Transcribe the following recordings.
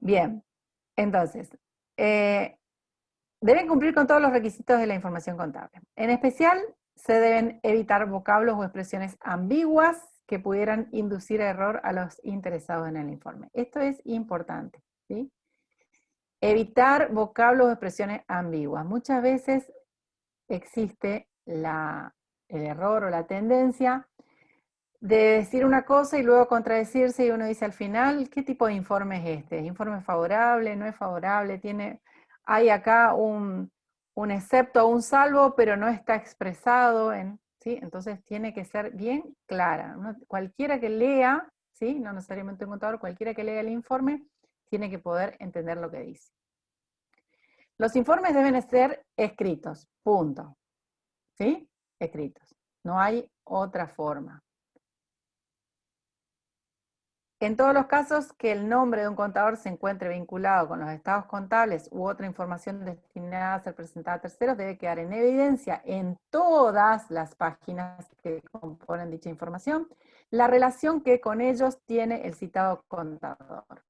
Bien, entonces, deben cumplir con todos los requisitos de la información contable. En especial, se deben evitar vocablos o expresiones ambiguas que pudieran inducir error a los interesados en el informe. Esto es importante, ¿sí? Evitar vocablos o expresiones ambiguas. Muchas veces existe el error o la tendencia de decir una cosa y luego contradecirse, y uno dice al final, ¿qué tipo de informe es este? ¿Es informe favorable? ¿No es favorable? Hay acá un excepto o un salvo, pero no está expresado, ¿sí? Entonces tiene que ser bien clara. Cualquiera que lea, ¿sí? No necesariamente un contador, cualquiera que lea el informe, tiene que poder entender lo que dice. Los informes deben ser escritos, punto. ¿Sí? Escritos. No hay otra forma. En todos los casos que el nombre de un contador se encuentre vinculado con los estados contables u otra información destinada a ser presentada a terceros, debe quedar en evidencia en todas las páginas que componen dicha información la relación que con ellos tiene el citado contador.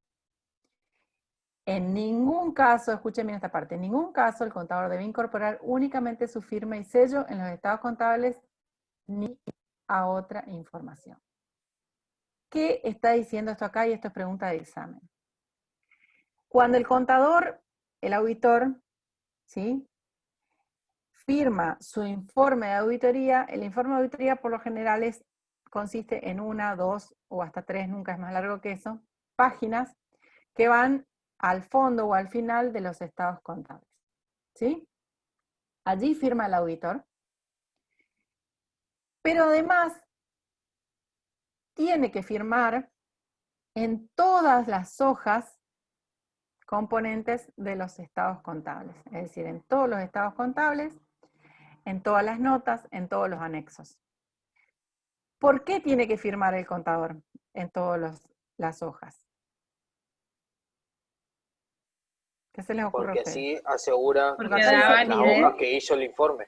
En ningún caso, escuchen bien esta parte, en ningún caso el contador debe incorporar únicamente su firma y sello en los estados contables ni a otra información. ¿Qué está diciendo esto acá? Y esto es pregunta de examen. Cuando el contador, el auditor, ¿sí?, firma su informe de auditoría, el informe de auditoría por lo general consiste en 1, 2 o hasta 3, nunca es más largo que eso, páginas que van al fondo o al final de los estados contables. ¿Sí? Allí firma el auditor. Pero además tiene que firmar en todas las hojas componentes de los estados contables, es decir, en todos los estados contables, en todas las notas, en todos los anexos. ¿Por qué tiene que firmar el contador en todas las hojas? ¿Qué se les ocurre a Porque ustedes? así asegura Porque da las validez. hojas que hizo el informe.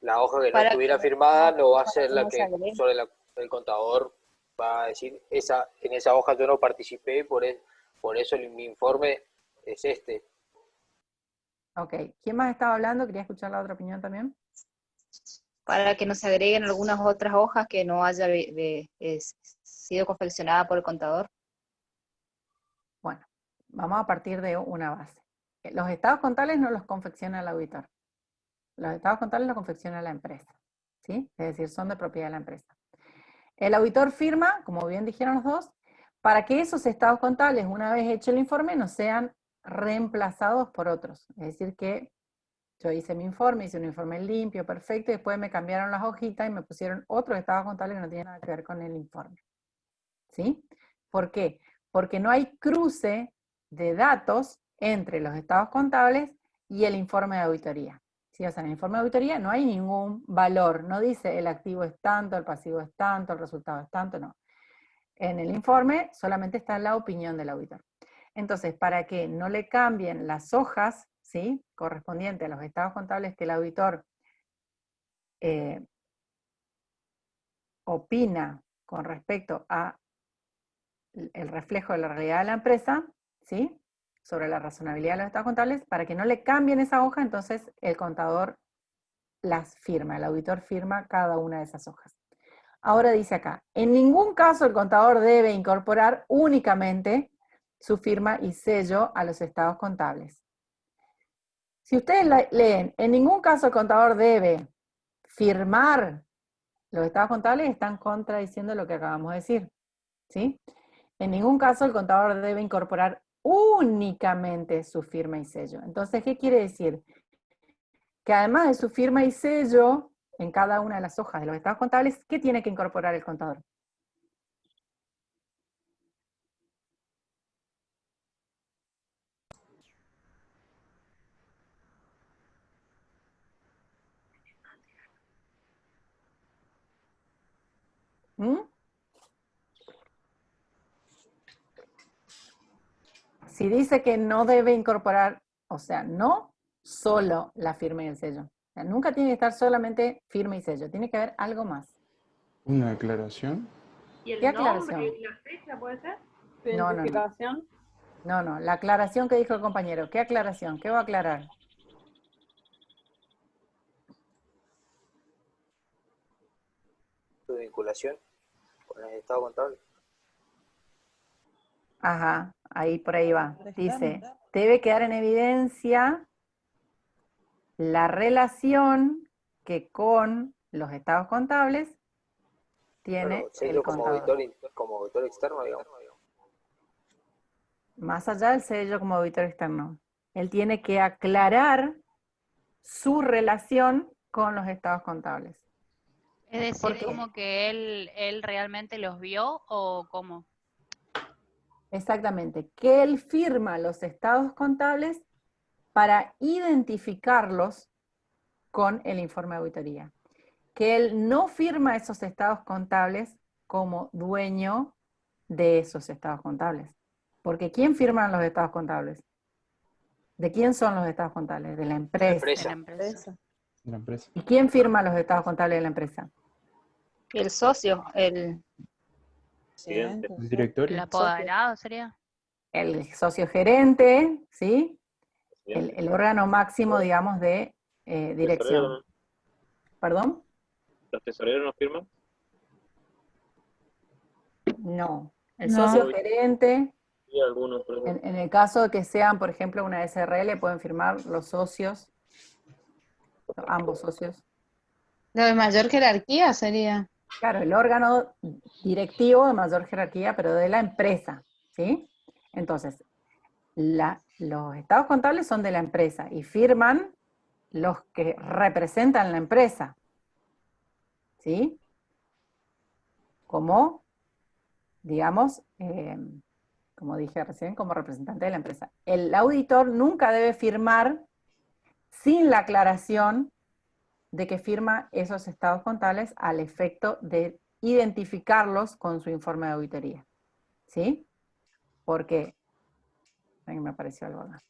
La hoja que no Para estuviera que firmada no va a para ser que la no se que agregue. sobre el contador va a decir, en esa hoja yo no participé, por eso mi informe es este. Ok, ¿quién más estaba hablando? Quería escuchar la otra opinión también. Para que no se agreguen algunas otras hojas que no haya sido confeccionada por el contador. Bueno, vamos a partir de una base. Los estados contables no los confecciona el auditor. Los estados contables los confecciona la empresa, ¿sí? Es decir, son de propiedad de la empresa. El auditor firma, como bien dijeron los dos, para que esos estados contables, una vez hecho el informe, no sean reemplazados por otros. Es decir, que yo hice mi informe, hice un informe limpio, perfecto, y después me cambiaron las hojitas y me pusieron otros estados contables que no tienen nada que ver con el informe. ¿Sí? ¿Por qué? Porque no hay cruce de datos entre los estados contables y el informe de auditoría. ¿Sí? O sea, en el informe de auditoría no hay ningún valor, no dice el activo es tanto, el pasivo es tanto, el resultado es tanto, no. En el informe solamente está la opinión del auditor. Entonces, para que no le cambien las hojas, ¿sí?, correspondientes a los estados contables que el auditor opina con respecto a el reflejo de la realidad de la empresa, ¿sí?, sobre la razonabilidad de los estados contables, para que no le cambien esa hoja, entonces el contador las firma, el auditor firma cada una de esas hojas. Ahora dice acá, en ningún caso el contador debe incorporar únicamente su firma y sello a los estados contables. Si ustedes leen, en ningún caso el contador debe firmar los estados contables, están contradiciendo lo que acabamos de decir, ¿sí? En ningún caso el contador debe incorporar únicamente su firma y sello. Entonces, ¿qué quiere decir? Que además de su firma y sello, en cada una de las hojas de los estados contables, ¿qué tiene que incorporar el contador? ¿Mm? Si dice que no debe incorporar, o sea, no solo la firma y el sello. O sea, nunca tiene que estar solamente firma y sello, tiene que haber algo más. ¿Una aclaración? ¿Y ¿Qué el nombre aclaración? y la fecha puede ser? No, no, no. Identificación. No, no, la aclaración que dijo el compañero. ¿Qué aclaración? ¿Qué va a aclarar? Su vinculación con el estado contable. Ajá, ahí por ahí va. Dice, debe quedar en evidencia la relación que con los estados contables tiene Bueno, el sello contador. como auditor externo, digamos. Más allá del sello como auditor externo. Él tiene que aclarar su relación con los estados contables. Es decir, ¿Por qué? como que él realmente los vio o cómo. Exactamente, que él firma los estados contables para identificarlos con el informe de auditoría. Que él no firma esos estados contables como dueño de esos estados contables. Porque ¿quién firma los estados contables? ¿De quién son los estados contables? De la empresa. De la empresa. De la empresa. ¿Y quién firma los estados contables de la empresa? El socio, el Presidente. El El directorio. apoderado sería. El socio gerente, ¿sí? Presidente. El órgano máximo, digamos, de dirección. Tesorero, ¿Perdón? ¿los tesoreros no firman? No. El No. socio gerente, Sí, algunos, por ejemplo. en el caso de que sean, por ejemplo, una SRL, pueden firmar los socios, ambos socios. Lo de mayor jerarquía sería. Claro, el órgano directivo de mayor jerarquía, pero de la empresa, ¿sí? Entonces, los estados contables son de la empresa y firman los que representan la empresa, ¿sí? Como, digamos, como dije recién, como representante de la empresa. El auditor nunca debe firmar sin la aclaración de que firma esos estados contables al efecto de identificarlos con su informe de auditoría. ¿Sí? Porque, ahí me apareció algo acá.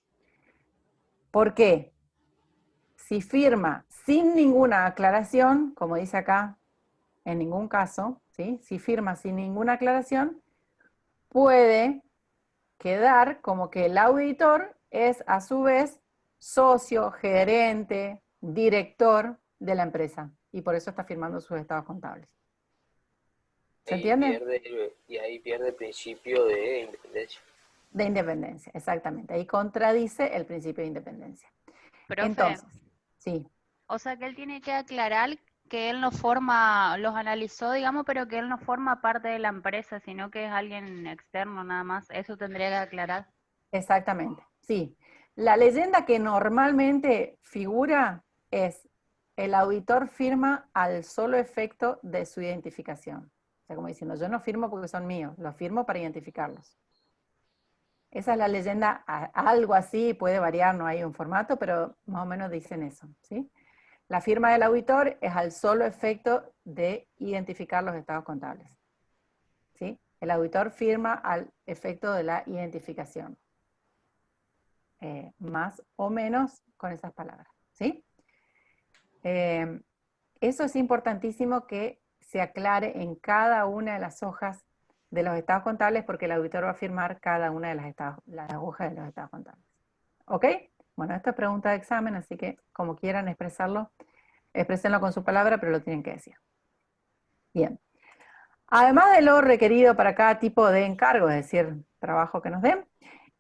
¿Por qué? Si firma sin ninguna aclaración, como dice acá, en ningún caso, ¿sí? Si firma sin ninguna aclaración, puede quedar como que el auditor es a su vez socio, gerente, director de la empresa. Y por eso está firmando sus estados contables. ¿Se entiende? Y ahí pierde el principio de independencia. De independencia, exactamente. Ahí contradice el principio de independencia. Profe, Entonces, sí. o sea que él tiene que aclarar que él no forma, los analizó, digamos, pero que él no forma parte de la empresa, sino que es alguien externo nada más. Eso tendría que aclarar. Exactamente, sí. La leyenda que normalmente figura es el auditor firma al solo efecto de su identificación. O sea, como diciendo, yo no firmo porque son míos, los firmo para identificarlos. Esa es la leyenda, algo así, puede variar, no hay un formato, pero más o menos dicen eso, ¿sí? La firma del auditor es al solo efecto de identificar los estados contables, ¿sí? El auditor firma al efecto de la identificación. Más o menos con esas palabras, ¿sí? Eso es importantísimo que se aclare en cada una de las hojas de los estados contables porque el auditor va a firmar cada una de las hojas de los estados contables. ¿Ok? Bueno, esta es pregunta de examen, así que como quieran expresarlo, exprésenlo con su palabra, pero lo tienen que decir. Bien. Además de lo requerido para cada tipo de encargo, es decir, trabajo que nos den,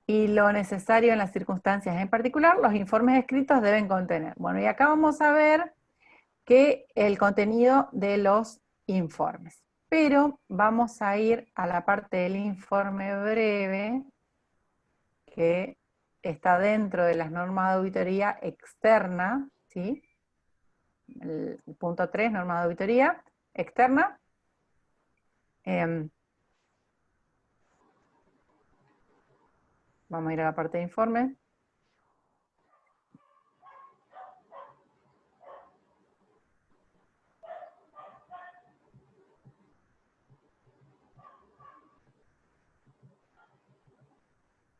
y lo necesario en las circunstancias en particular, los informes escritos deben contener. Bueno, y acá vamos a ver que el contenido de los informes. Pero vamos a ir a la parte del informe breve, que está dentro de las normas de auditoría externa, ¿sí? El punto 3, normas de auditoría externa. Vamos a ir a la parte de informe.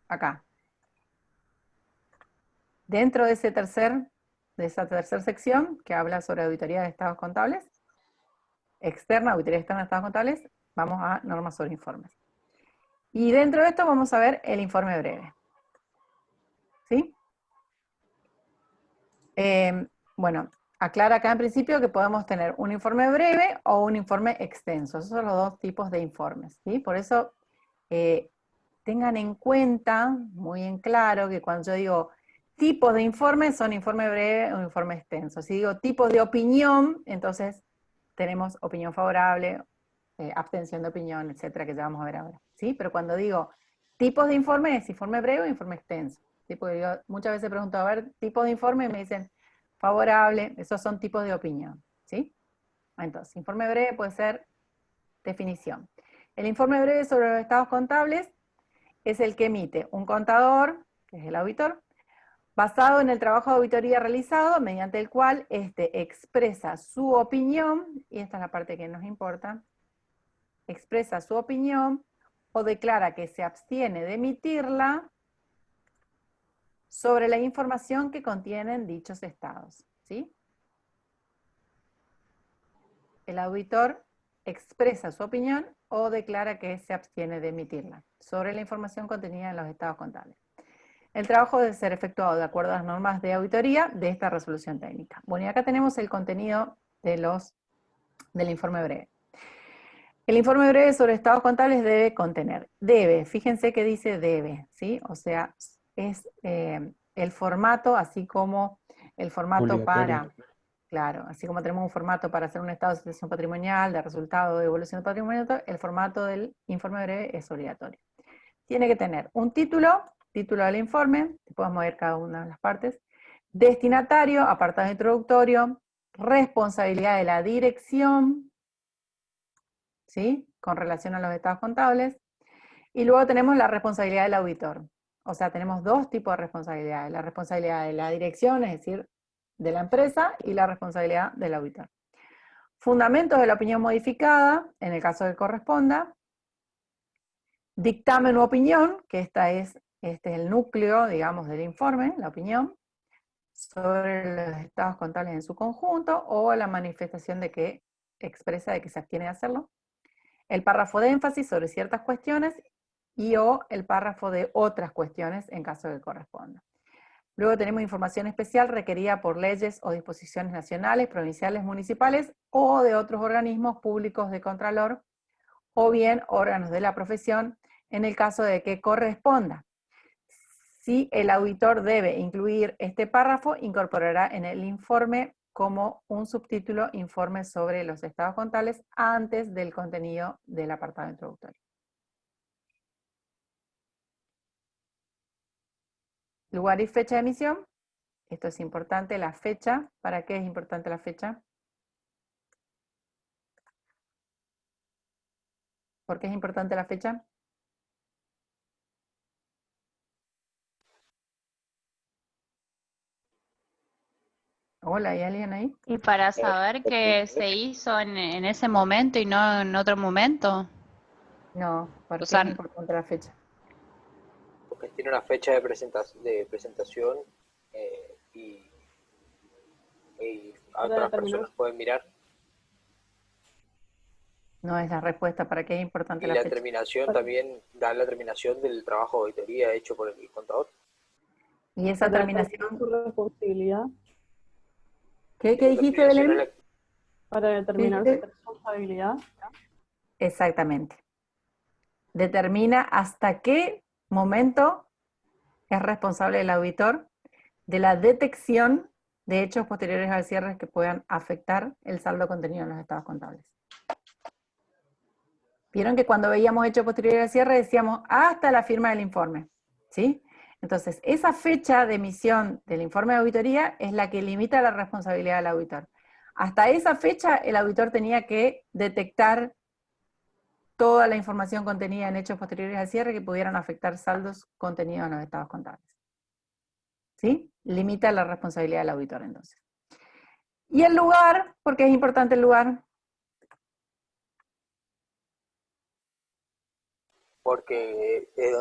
Acá. Dentro de esa tercera sección que habla sobre auditoría de estados contables, externa, auditoría externa de estados contables, vamos a normas sobre informes. Y dentro de esto vamos a ver el informe breve. ¿Sí? Bueno, aclara acá en principio que podemos tener un informe breve o un informe extenso. Esos son los dos tipos de informes, ¿sí? Por eso, tengan en cuenta, muy en claro, que cuando yo digo tipos de informes, son informe breve o informe extenso. Si digo tipos de opinión, entonces tenemos opinión favorable, abstención de opinión, etcétera, que ya vamos a ver ahora, ¿sí? Pero cuando digo tipos de informe, es informe breve o informe extenso. ¿Sí? Porque yo muchas veces pregunto, a ver, tipos de informe, y me dicen favorable, esos son tipos de opinión, ¿sí? Entonces, informe breve puede ser definición. El informe breve sobre los estados contables es el que emite un contador, que es el auditor, basado en el trabajo de auditoría realizado, mediante el cual éste expresa su opinión, y esta es la parte que nos importa, expresa su opinión o declara que se abstiene de emitirla sobre la información que contienen dichos estados, ¿sí? El auditor expresa su opinión o declara que se abstiene de emitirla sobre la información contenida en los estados contables. El trabajo debe ser efectuado de acuerdo a las normas de auditoría de esta resolución técnica. Bueno, y acá tenemos el contenido del informe breve. El informe breve sobre estados contables debe contener, fíjense que dice debe, ¿sí? O sea, es el formato, así como el formato para, claro, así como tenemos un formato para hacer un estado de situación patrimonial, de resultado, de evolución de patrimonio, el formato del informe breve es obligatorio. Tiene que tener un título del informe, podemos mover cada una de las partes, destinatario, apartado introductorio, responsabilidad de la dirección, ¿sí? Con relación a los estados contables, y luego tenemos la responsabilidad del auditor. O sea, tenemos dos tipos de responsabilidades, la responsabilidad de la dirección, es decir, de la empresa, y la responsabilidad del auditor. Fundamentos de la opinión modificada, en el caso que corresponda, dictamen u opinión, que este es el núcleo, digamos, del informe, la opinión, sobre los estados contables en su conjunto, o la manifestación de que expresa de que se abstiene de hacerlo. El párrafo de énfasis sobre ciertas cuestiones y o el párrafo de otras cuestiones en caso de que corresponda. Luego tenemos información especial requerida por leyes o disposiciones nacionales, provinciales, municipales o de otros organismos públicos de contralor o bien órganos de la profesión en el caso de que corresponda. Si el auditor debe incluir este párrafo, incorporará en el informe como un subtítulo informe sobre los estados contables antes del contenido del apartado introductorio. Lugar y fecha de emisión. Esto es importante, la fecha. ¿Para qué es importante la fecha? ¿Por qué es importante la fecha? Hola, ¿hay alguien ahí? Y para saber que se hizo en ese momento y no en otro momento. No, ¿por qué O sea, es importante la fecha? Porque tiene una fecha de presentación y otras personas pueden mirar. No es la respuesta, ¿para qué es importante Y la la fecha? terminación también da la terminación del trabajo de auditoría hecho por el contador. Y esa terminación... Su responsabilidad. ¿Qué dijiste, Belén? Para determinar su responsabilidad. Exactamente. Determina hasta qué momento es responsable el auditor de la detección de hechos posteriores al cierre que puedan afectar el saldo contenido en los estados contables. Vieron que cuando veíamos hechos posteriores al cierre decíamos hasta la firma del informe, ¿sí? Entonces, esa fecha de emisión del informe de auditoría es la que limita la responsabilidad del auditor. Hasta esa fecha el auditor tenía que detectar toda la información contenida en hechos posteriores al cierre que pudieran afectar saldos contenidos en los estados contables. ¿Sí? Limita la responsabilidad del auditor entonces. Y el lugar, ¿por qué es importante el lugar? Porque es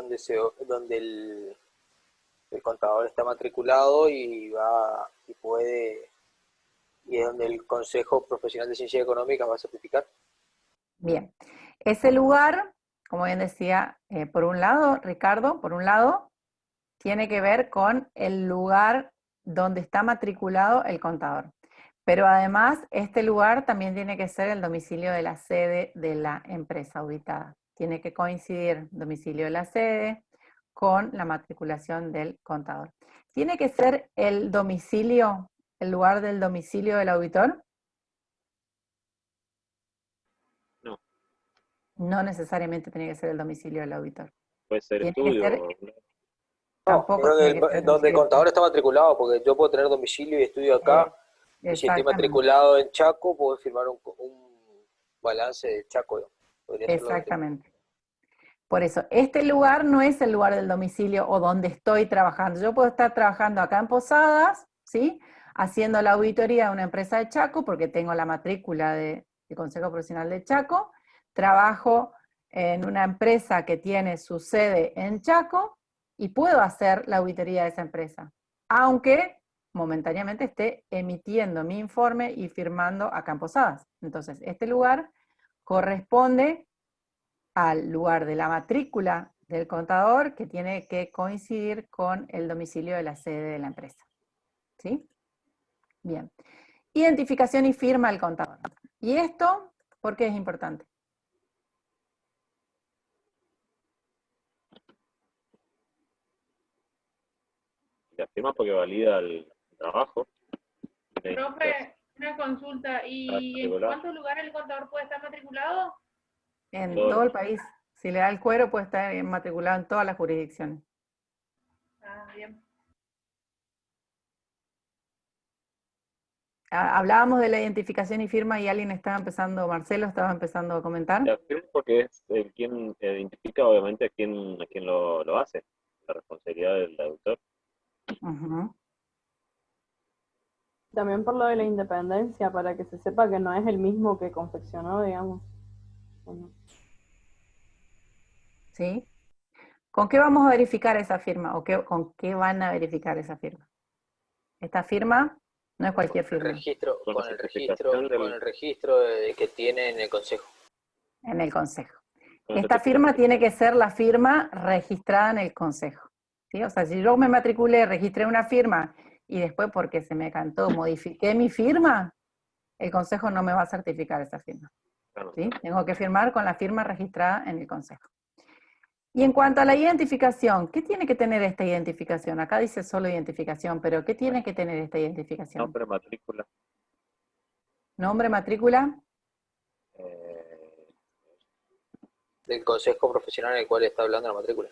donde el contador está matriculado y es donde el Consejo Profesional de Ciencias Económicas va a certificar. Bien, ese lugar como bien decía, por un lado, Ricardo, por un lado, tiene que ver con el lugar donde está matriculado el contador. Pero además, este lugar también tiene que ser el domicilio de la sede de la empresa auditada. Tiene que coincidir el domicilio de la sede con la matriculación del contador. ¿Tiene que ser el domicilio, el lugar del domicilio del auditor? No. No necesariamente tiene que ser el domicilio del auditor. Puede ser Tiene que estudio. ser- No, Tampoco creo tiene que que ser donde el domicilio. contador está matriculado, porque yo puedo tener domicilio y estudio acá, y si estoy Exactamente. matriculado en Chaco, puedo firmar un balance de Chaco, digamos. Podría ser lo que Exactamente. Por eso, este lugar no es el lugar del domicilio o donde estoy trabajando. Yo puedo estar trabajando acá en Posadas, ¿sí? Haciendo la auditoría de una empresa de Chaco, porque tengo la matrícula del Consejo Profesional de Chaco. Trabajo en una empresa que tiene su sede en Chaco y puedo hacer la auditoría de esa empresa. Aunque momentáneamente esté emitiendo mi informe y firmando acá en Posadas. Entonces, este lugar corresponde al lugar de la matrícula del contador, que tiene que coincidir con el domicilio de la sede de la empresa. ¿Sí? Bien. Identificación y firma del contador. ¿Y esto por qué es importante? La firma porque valida el trabajo. Profe, una consulta. ¿Y en Matricular. cuántos lugares el contador puede estar matriculado? En Todo. todo el país. Si le da el cuero, puede estar matriculado en todas las jurisdicciones. Ah, bien. Hablábamos de la identificación y firma y alguien estaba empezando, Marcelo estaba empezando a comentar. La firma porque es quien identifica obviamente a quién lo hace. La responsabilidad del autor. Ujú. También por lo de la independencia, para que se sepa que no es el mismo que confeccionó, digamos. Bueno, ¿Sí? ¿Con qué vamos a verificar esa firma? ¿O con qué van a verificar esa firma? Esta firma no es cualquier el firma. registro, Con con la el certificación registro, con el registro que tiene en el consejo. En el consejo. con la Esta firma certificación. tiene que ser la firma registrada en el consejo. ¿Sí? O sea, si yo me matriculé, registré una firma y después porque se me cantó, modifiqué mi firma, el consejo no me va a certificar esa firma. ¿Sí? Tengo que firmar con la firma registrada en el consejo. Y en cuanto a la identificación, ¿qué tiene que tener esta identificación? Acá dice solo identificación, pero ¿qué tiene que tener esta identificación? Nombre, matrícula. Nombre, matrícula, Del consejo profesional en el cual está hablando la matrícula.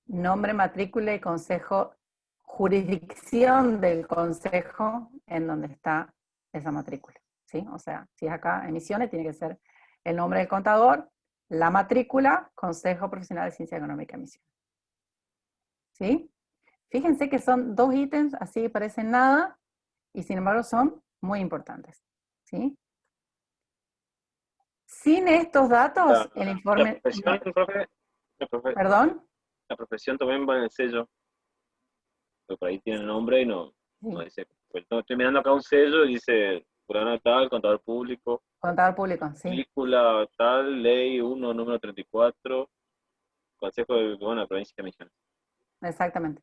nombre, matrícula y consejo, jurisdicción del consejo en donde está esa matrícula. ¿Sí? O sea, si es acá en Misiones, tiene que ser el nombre del contador, la matrícula, Consejo Profesional de Ciencia Económica Misiones. ¿Sí? Fíjense que son dos ítems, así parecen nada, y sin embargo son muy importantes. ¿Sí? Sin estos datos, el informe... La profesión, profe, ¿Perdón? la profesión también va en el sello. Porque por ahí tiene el nombre y no dice. Pues, no, estoy mirando acá un sello y dice fulano tal, contador público, Contador público, sí. película tal, ley 1, número 34, Consejo de la provincia de Misiones. Exactamente.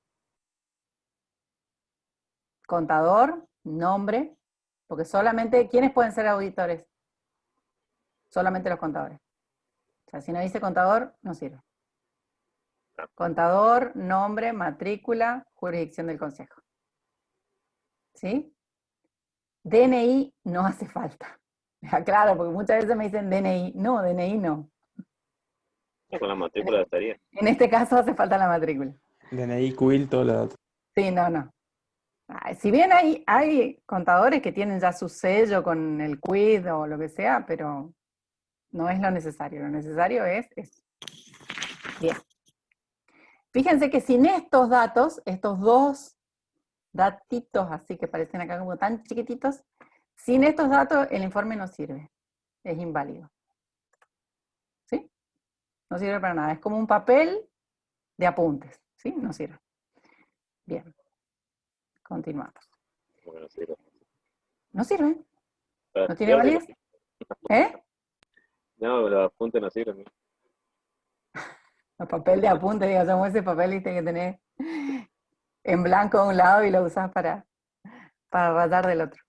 Contador, nombre, porque solamente, ¿quiénes pueden ser auditores? Solamente los contadores. O sea, si no dice contador, no sirve. Contador, nombre, matrícula, jurisdicción del consejo. ¿Sí? DNI no hace falta. Claro, porque muchas veces me dicen DNI. No, DNI no. Con la matrícula estaría. En este caso hace falta la matrícula. DNI, CUIL, todos los datos. Sí, no. Si bien hay contadores que tienen ya su sello con el QUID o lo que sea, pero no es lo necesario. Lo necesario es eso. Bien. Fíjense que sin estos datos, estos dos datitos así que parecen acá como tan chiquititos, sin estos datos el informe no sirve. Es inválido. ¿Sí? No sirve para nada. Es como un papel de apuntes. ¿Sí? No sirve. Bien. Continuamos. Bueno, sirve. ¿No sirve? Para ¿No tiene estudiar, validez? ¿Eh? no, los apuntes no sirven. El papel de apunte, digo, como ese papel ¿viste? Que tenés en blanco a un lado y lo usás para rayar del otro.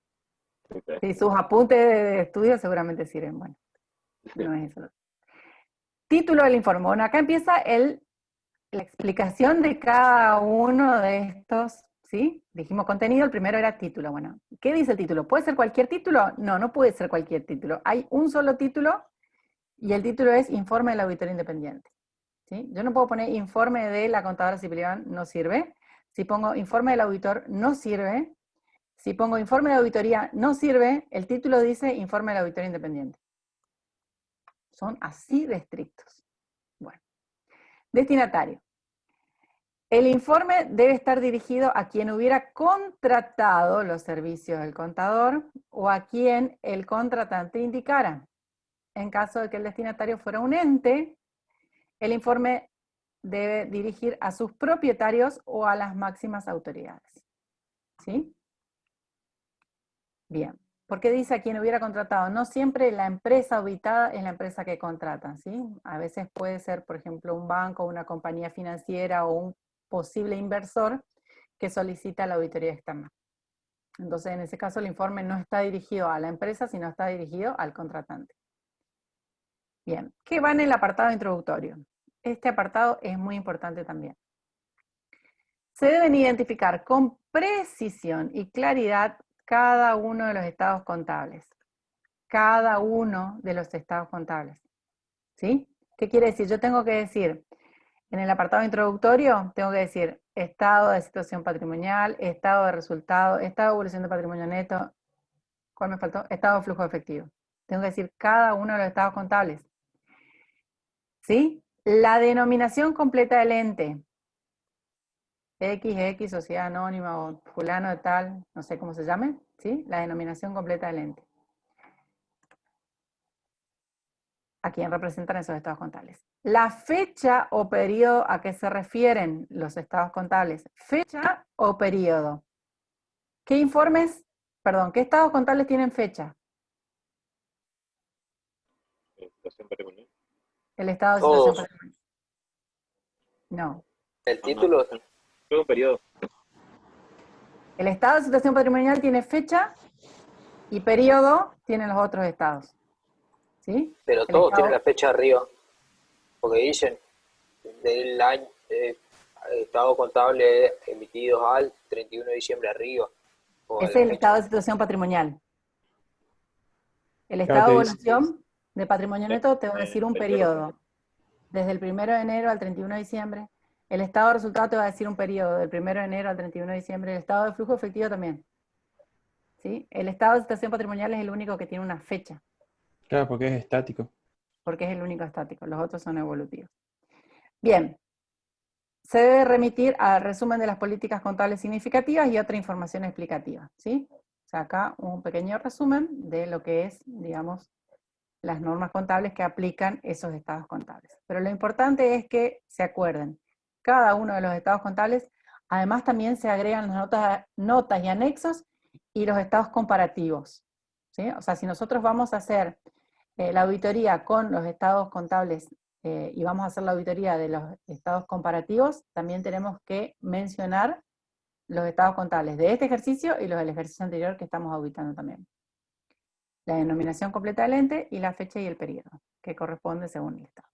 Ok. Sí, sus apuntes de estudio seguramente sirven. Bueno, no es eso. Título del informe. Bueno, acá empieza la explicación de cada uno de estos, ¿sí? Dijimos contenido, el primero era título. Bueno, ¿qué dice el título? ¿Puede ser cualquier título? No, no puede ser cualquier título. Hay un solo título y el título es Informe del Auditor Independiente. ¿Sí? Yo no puedo poner Informe de la Contadora Ciprián, no sirve. Si pongo Informe del Auditor, no sirve. Si pongo Informe de Auditoría, no sirve. El título dice Informe del Auditor Independiente. Son así de estrictos. Bueno. Destinatario. El informe debe estar dirigido a quien hubiera contratado los servicios del contador o a quien el contratante indicara. En caso de que el destinatario fuera un ente, el informe debe dirigir a sus propietarios o a las máximas autoridades. ¿Sí? Bien. ¿Por qué dice a quien hubiera contratado? No siempre la empresa auditada es la empresa que contrata, ¿sí? A veces puede ser, por ejemplo, un banco, una compañía financiera o un posible inversor que solicita la auditoría externa. Entonces, en ese caso, el informe no está dirigido a la empresa, sino está dirigido al contratante. Bien, ¿qué va en el apartado introductorio? Este apartado es muy importante también. Se deben identificar con precisión y claridad cada uno de los estados contables. Cada uno de los estados contables. ¿Sí? ¿Qué quiere decir? Yo tengo que decir, en el apartado introductorio, tengo que decir estado de situación patrimonial, estado de resultado, estado de evolución de patrimonio neto. ¿Cuál me faltó? Estado de flujo efectivo. Tengo que decir cada uno de los estados contables. ¿Sí? La denominación completa del ente. XX, sociedad anónima o fulano de tal, no sé cómo se llame, ¿sí? La denominación completa del ente. A quién representan esos estados contables. La fecha o periodo a que se refieren los estados contables. Fecha o periodo. ¿Qué informes, perdón, qué estados contables tienen fecha? Situación patrimonial. El estado de situación Todos. patrimonial. No. El título, Fue un periodo. El estado de situación patrimonial tiene fecha y periodo tienen los otros estados. ¿Sí? pero El todos estado, tienen la fecha arriba. Porque dicen del año, estado contable emitidos al 31 de diciembre arriba. O a ese la es el fecha. estado de situación patrimonial. El Claro, estado te de dice. evaluación de patrimonio neto te va a decir un periodo. Desde el 1 de enero al 31 de diciembre. El estado de resultado te va a decir un periodo, del 1 de enero al 31 de diciembre. El estado de flujo efectivo también. ¿Sí? El estado de situación patrimonial es el único que tiene una fecha, Claro, porque es estático. porque es el único estático. Los otros son evolutivos. Bien. Se debe remitir al resumen de las políticas contables significativas y otra información explicativa. ¿Sí? O sea, acá un pequeño resumen de lo que es, digamos, las normas contables que aplican esos estados contables. Pero lo importante es que se acuerden, cada uno de los estados contables, además también se agregan las notas y anexos y los estados comparativos. ¿Sí? O sea, si nosotros vamos a hacer la auditoría con los estados contables y vamos a hacer la auditoría de los estados comparativos, también tenemos que mencionar los estados contables de este ejercicio y los del ejercicio anterior que estamos auditando también. La denominación completa del ente y la fecha y el periodo, que corresponde según el estado.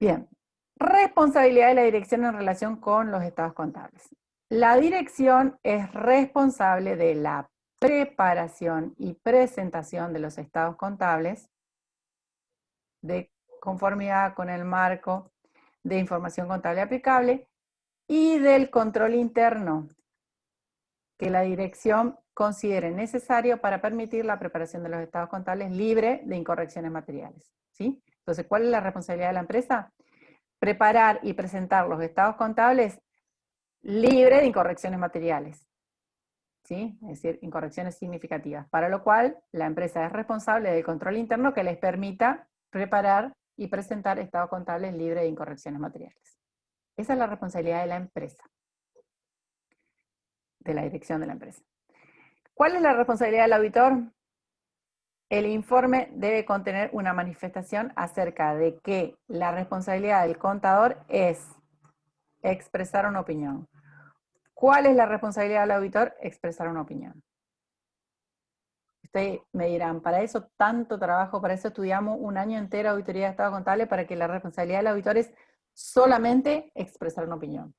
Bien, responsabilidad de la dirección en relación con los estados contables. La dirección es responsable de la preparación y presentación de los estados contables de conformidad con el marco de información contable aplicable y del control interno que la dirección considere necesario para permitir la preparación de los estados contables libre de incorrecciones materiales. ¿Sí? Entonces, ¿cuál es la responsabilidad de la empresa? Preparar y presentar los estados contables libre de incorrecciones materiales. ¿Sí? Es decir, incorrecciones significativas, para lo cual la empresa es responsable del control interno que les permita preparar y presentar estados contables libres de incorrecciones materiales. Esa es la responsabilidad de la empresa, de la dirección de la empresa. ¿Cuál es la responsabilidad del auditor? el informe debe contener una manifestación acerca de que la responsabilidad del contador es expresar una opinión. ¿Cuál es la responsabilidad del auditor? Expresar una opinión. Ustedes me dirán, para eso tanto trabajo, para eso estudiamos un año entero auditoría de estado contable, para que la responsabilidad del auditor es solamente expresar una opinión.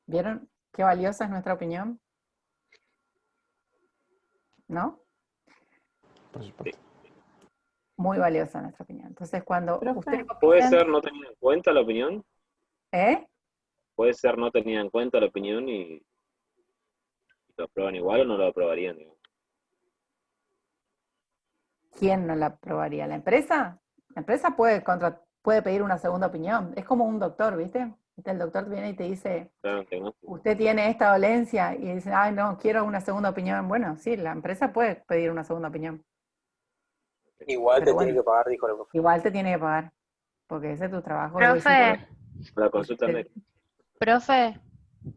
¿Vieron qué valiosa es nuestra opinión? ¿No? Por supuesto. Muy valiosa nuestra opinión. Entonces, cuando Profe, ustedes ¿Puede opinen, ser no tenida en cuenta la opinión? ¿eh? Puede ser no tenida en cuenta la opinión y lo aprueban igual o no lo aprobarían. Digamos. ¿Quién no la aprobaría? ¿La empresa? La empresa puede pedir una segunda opinión. Es como un doctor, ¿viste? El doctor viene y te dice, Claro que no. usted tiene esta dolencia, y dice, ay, no, quiero una segunda opinión. Bueno, sí, la empresa puede pedir una segunda opinión. Igual Pero te tiene bueno, que pagar, dijo la profe. igual te tiene que pagar, porque ese es tu trabajo de Profe, La consulta médica. profe,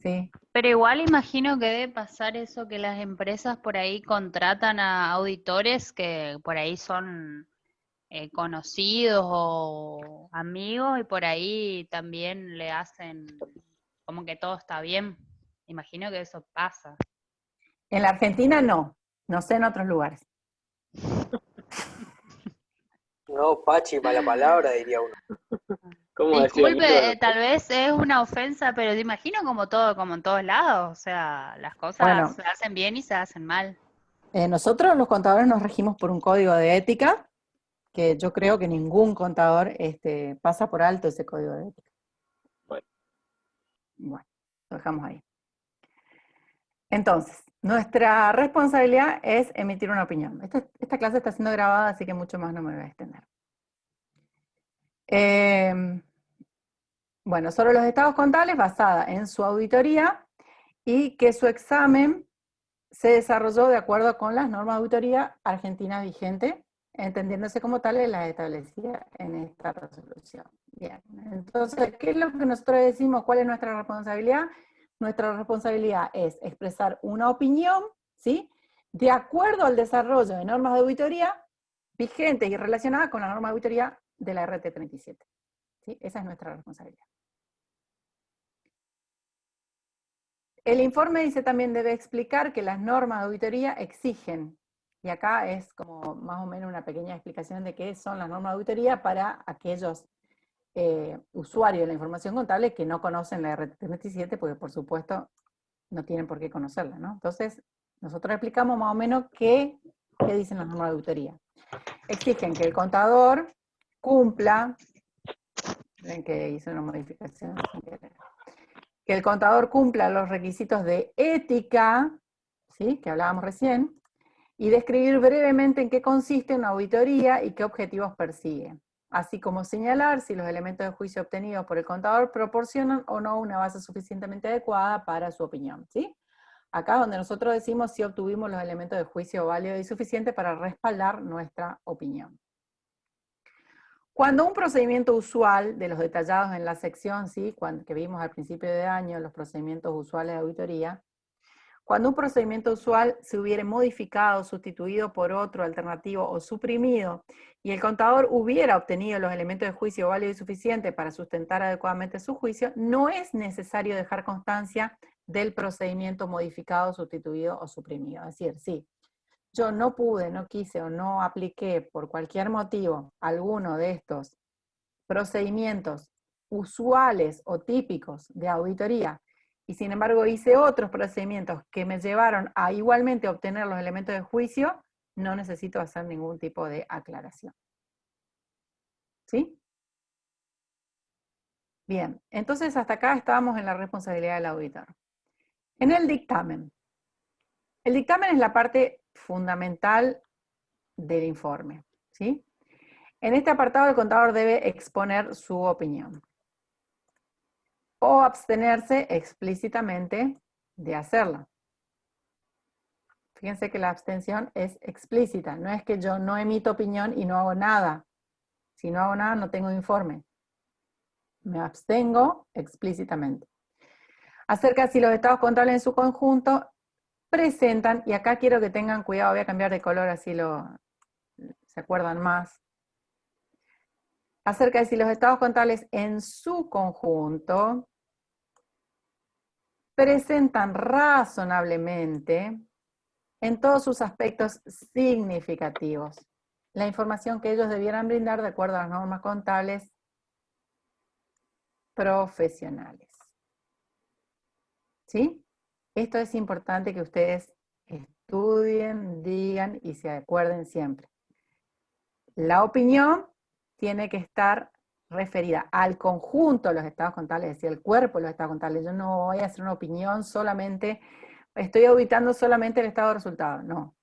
Sí, pero igual imagino que debe pasar eso que las empresas por ahí contratan a auditores que por ahí son conocidos o amigos y por ahí también le hacen como que todo está bien. Imagino que eso pasa. en la Argentina no sé en otros lugares. No, Pachi, mala palabra, diría uno. ¿Cómo decía el Disculpe, libro? tal vez es una ofensa, pero te imagino como todo, como en todos lados. O sea, las cosas Bueno, se hacen bien y se hacen mal. nosotros los contadores nos regimos por un código de ética, que yo creo que ningún contador pasa por alto ese código de ética. Bueno, lo dejamos ahí. Entonces, nuestra responsabilidad es emitir una opinión. Esta clase está siendo grabada, así que mucho más no me voy a extender. Bueno, sobre los estados contables basada en su auditoría y que su examen se desarrolló de acuerdo con las normas de auditoría argentinas vigentes, entendiéndose como tales las establecidas en esta resolución. Bien, entonces, ¿qué es lo que nosotros decimos? ¿Cuál es nuestra responsabilidad? Nuestra responsabilidad es expresar una opinión, ¿sí? De acuerdo al desarrollo de normas de auditoría vigentes y relacionadas con la norma de auditoría de la RT37. ¿Sí? Esa es nuestra responsabilidad. El informe dice también debe explicar que las normas de auditoría exigen, y acá es como más o menos una pequeña explicación de qué son las normas de auditoría para aquellos usuarios de la información contable que no conocen la RT37, porque por supuesto no tienen por qué conocerla, ¿no? Entonces, nosotros explicamos más o menos qué dicen las normas de auditoría. Exigen que el contador cumpla, ven que hice una modificación sin querer, que el contador cumpla los requisitos de ética, ¿sí? Que hablábamos recién, y describir brevemente en qué consiste una auditoría y qué objetivos persigue, así como señalar si los elementos de juicio obtenidos por el contador proporcionan o no una base suficientemente adecuada para su opinión, ¿sí? Acá es donde nosotros decimos si obtuvimos los elementos de juicio válidos y suficientes para respaldar nuestra opinión. Cuando un procedimiento usual, de los detallados en la sección, ¿sí? Que vimos al principio de año, los procedimientos usuales de auditoría, cuando un procedimiento usual se hubiere modificado, sustituido por otro alternativo o suprimido, y el contador hubiera obtenido los elementos de juicio válidos y suficientes para sustentar adecuadamente su juicio, no es necesario dejar constancia del procedimiento modificado, sustituido o suprimido. Es decir, sí, yo no pude, no quise o no apliqué por cualquier motivo alguno de estos procedimientos usuales o típicos de auditoría, y sin embargo hice otros procedimientos que me llevaron a igualmente obtener los elementos de juicio, no necesito hacer ningún tipo de aclaración. ¿Sí? Bien, entonces hasta acá estábamos en la responsabilidad del auditor. En el dictamen es la parte fundamental del informe, ¿sí? En este apartado el contador debe exponer su opinión o abstenerse explícitamente de hacerlo. Fíjense que la abstención es explícita, no es que yo no emito opinión y no hago nada. Si no hago nada, no tengo informe. Me abstengo explícitamente. Acerca si los estados contables en su conjunto presentan, y acá quiero que tengan cuidado, voy a cambiar de color así se acuerdan más, acerca de si los estados contables en su conjunto presentan razonablemente en todos sus aspectos significativos la información que ellos debieran brindar de acuerdo a las normas contables profesionales. ¿Sí? Esto es importante que ustedes estudien, digan y se acuerden siempre. La opinión tiene que estar referida al conjunto de los estados contables, es decir, el cuerpo de los estados contables. Yo no voy a hacer una opinión solamente, estoy auditando solamente el estado de resultados, no.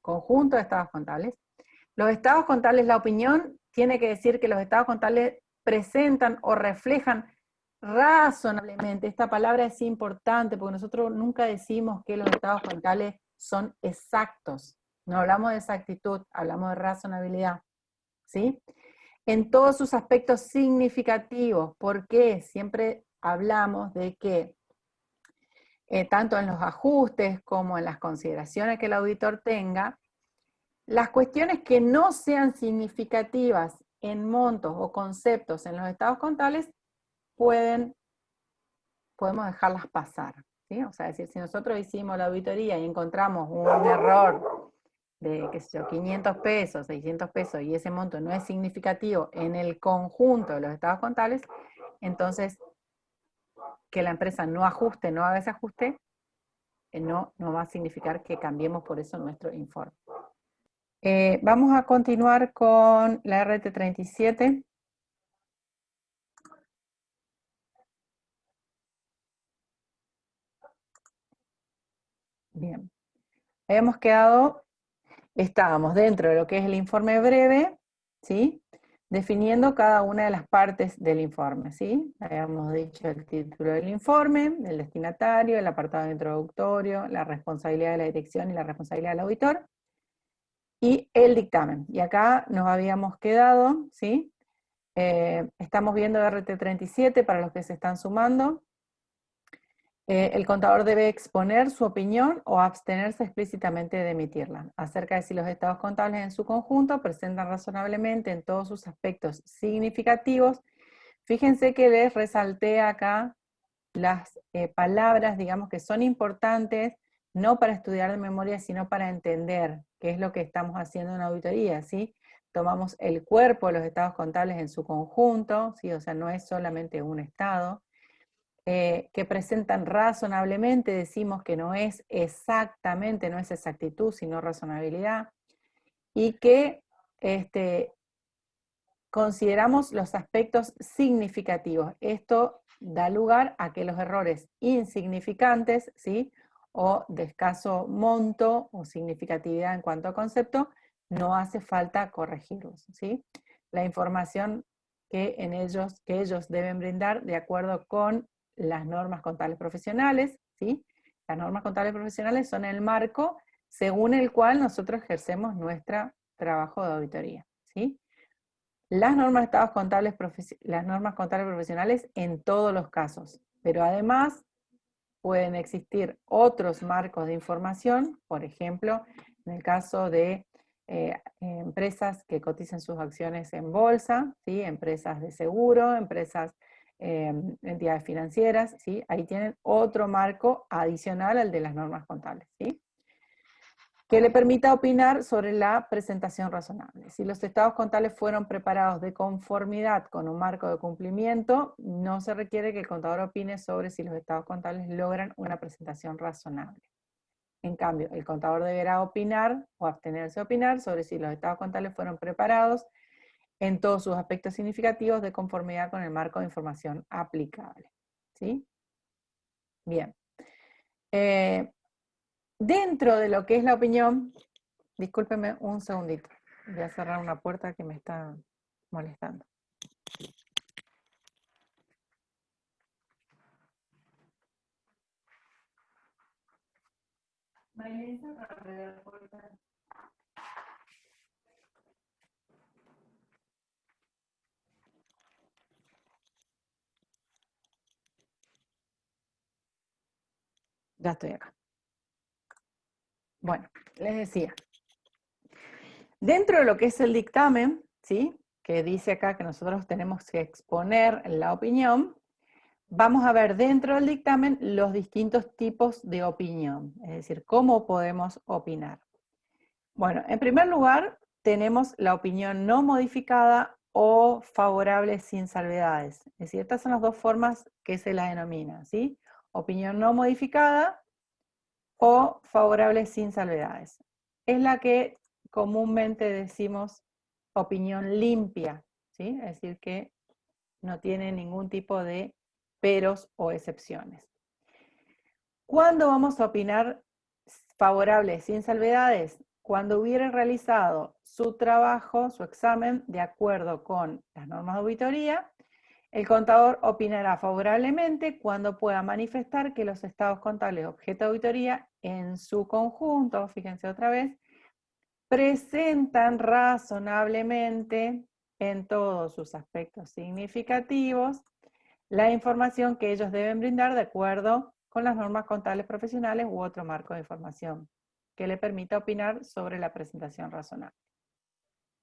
Conjunto de estados contables. Los estados contables, la opinión tiene que decir que los estados contables presentan o reflejan razonablemente. Esta palabra es importante porque nosotros nunca decimos que los estados contables son exactos. No hablamos de exactitud, hablamos de razonabilidad. ¿Sí? En todos sus aspectos significativos. ¿Por qué? Siempre hablamos de que tanto en los ajustes como en las consideraciones que el auditor tenga, las cuestiones que no sean significativas en montos o conceptos en los estados contables podemos dejarlas pasar, ¿sí? O sea, es decir, si nosotros hicimos la auditoría y encontramos un error de, qué sé yo, 500 pesos, 600 pesos, y ese monto no es significativo en el conjunto de los estados contables, entonces que la empresa no ajuste, no haga ese ajuste, no va a significar que cambiemos por eso nuestro informe. Vamos a continuar con la RT37. Bien. Estábamos dentro de lo que es el informe breve, ¿sí? Definiendo cada una de las partes del informe, ¿sí? Habíamos dicho el título del informe, el destinatario, el apartado introductorio, la responsabilidad de la dirección y la responsabilidad del auditor, y el dictamen. Y acá nos habíamos quedado, ¿sí? Estamos viendo RT37 para los que se están sumando. El contador debe exponer su opinión o abstenerse explícitamente de emitirla, acerca de si los estados contables en su conjunto presentan razonablemente en todos sus aspectos significativos. Fíjense que les resalté acá las palabras, digamos, que son importantes, no para estudiar de memoria, sino para entender qué es lo que estamos haciendo en auditoría, ¿sí? Tomamos el cuerpo de los estados contables en su conjunto, ¿sí? O sea, no es solamente un estado. Que presentan razonablemente, decimos que no es exactamente, no es exactitud, sino razonabilidad, y que consideramos los aspectos significativos. Esto da lugar a que los errores insignificantes, ¿sí? O de escaso monto o significatividad en cuanto a concepto, no hace falta corregirlos, ¿sí? La información que ellos deben brindar de acuerdo con las normas contables profesionales, ¿sí? Las normas contables profesionales son el marco según el cual nosotros ejercemos nuestro trabajo de auditoría, ¿sí? Las normas contables profesionales en todos los casos, pero además pueden existir otros marcos de información, por ejemplo, en el caso de empresas que cotizan sus acciones en bolsa, ¿sí? Empresas de seguro, entidades financieras, ¿sí? Ahí tienen otro marco adicional al de las normas contables, ¿sí? Que le permita opinar sobre la presentación razonable. Si los estados contables fueron preparados de conformidad con un marco de cumplimiento, no se requiere que el contador opine sobre si los estados contables logran una presentación razonable. En cambio, el contador deberá opinar o abstenerse de opinar sobre si los estados contables fueron preparados en todos sus aspectos significativos de conformidad con el marco de información aplicable. ¿Sí? Bien. Dentro de lo que es la opinión, discúlpeme un segundito, voy a cerrar una puerta que me está molestando. Ya estoy acá. Bueno, les decía, dentro de lo que es el dictamen, ¿sí?, que dice acá que nosotros tenemos que exponer la opinión, vamos a ver dentro del dictamen los distintos tipos de opinión, es decir, cómo podemos opinar. Bueno, en primer lugar, tenemos la opinión no modificada o favorable sin salvedades. Es decir, estas son las dos formas que se la denomina, ¿sí? Opinión no modificada o favorable sin salvedades. Es la que comúnmente decimos opinión limpia, ¿sí? Es decir, que no tiene ningún tipo de peros o excepciones. ¿Cuándo vamos a opinar favorable sin salvedades? Cuando hubiera realizado su trabajo, su examen, de acuerdo con las normas de auditoría, el contador opinará favorablemente cuando pueda manifestar que los estados contables objeto de auditoría en su conjunto, fíjense otra vez, presentan razonablemente en todos sus aspectos significativos la información que ellos deben brindar de acuerdo con las normas contables profesionales u otro marco de información que le permita opinar sobre la presentación razonable.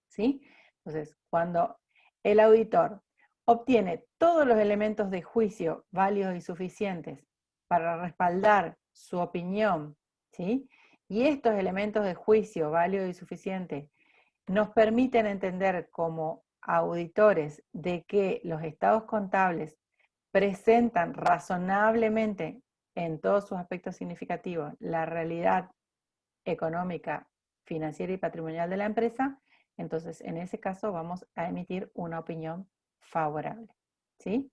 ¿Sí? Entonces, cuando el auditor obtiene todos los elementos de juicio válidos y suficientes para respaldar su opinión, ¿sí?, y estos elementos de juicio válidos y suficientes nos permiten entender como auditores de que los estados contables presentan razonablemente en todos sus aspectos significativos la realidad económica, financiera y patrimonial de la empresa, entonces en ese caso vamos a emitir una opinión favorable, ¿sí?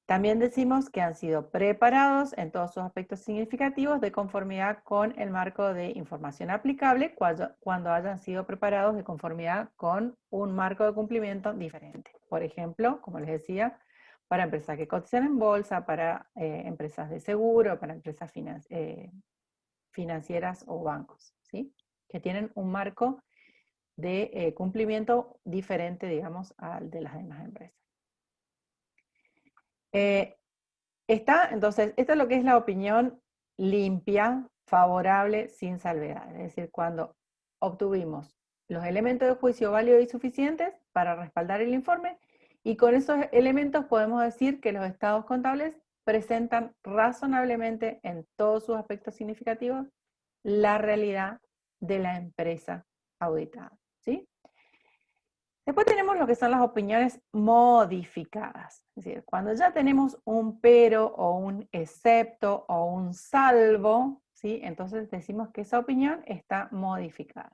También decimos que han sido preparados en todos sus aspectos significativos de conformidad con el marco de información aplicable cuando hayan sido preparados de conformidad con un marco de cumplimiento diferente. Por ejemplo, como les decía, para empresas que cotizan en bolsa, para empresas de seguro, para empresas financieras o bancos, ¿sí?, que tienen un marco de cumplimiento diferente, digamos, al de las demás empresas. Entonces, esta es lo que es la opinión limpia, favorable, sin salvedad. Es decir, cuando obtuvimos los elementos de juicio válidos y suficientes para respaldar el informe, y con esos elementos podemos decir que los estados contables presentan razonablemente en todos sus aspectos significativos la realidad de la empresa auditada, ¿sí? Después tenemos lo que son las opiniones modificadas. Es decir, cuando ya tenemos un pero o un excepto o un salvo, ¿sí?, entonces decimos que esa opinión está modificada.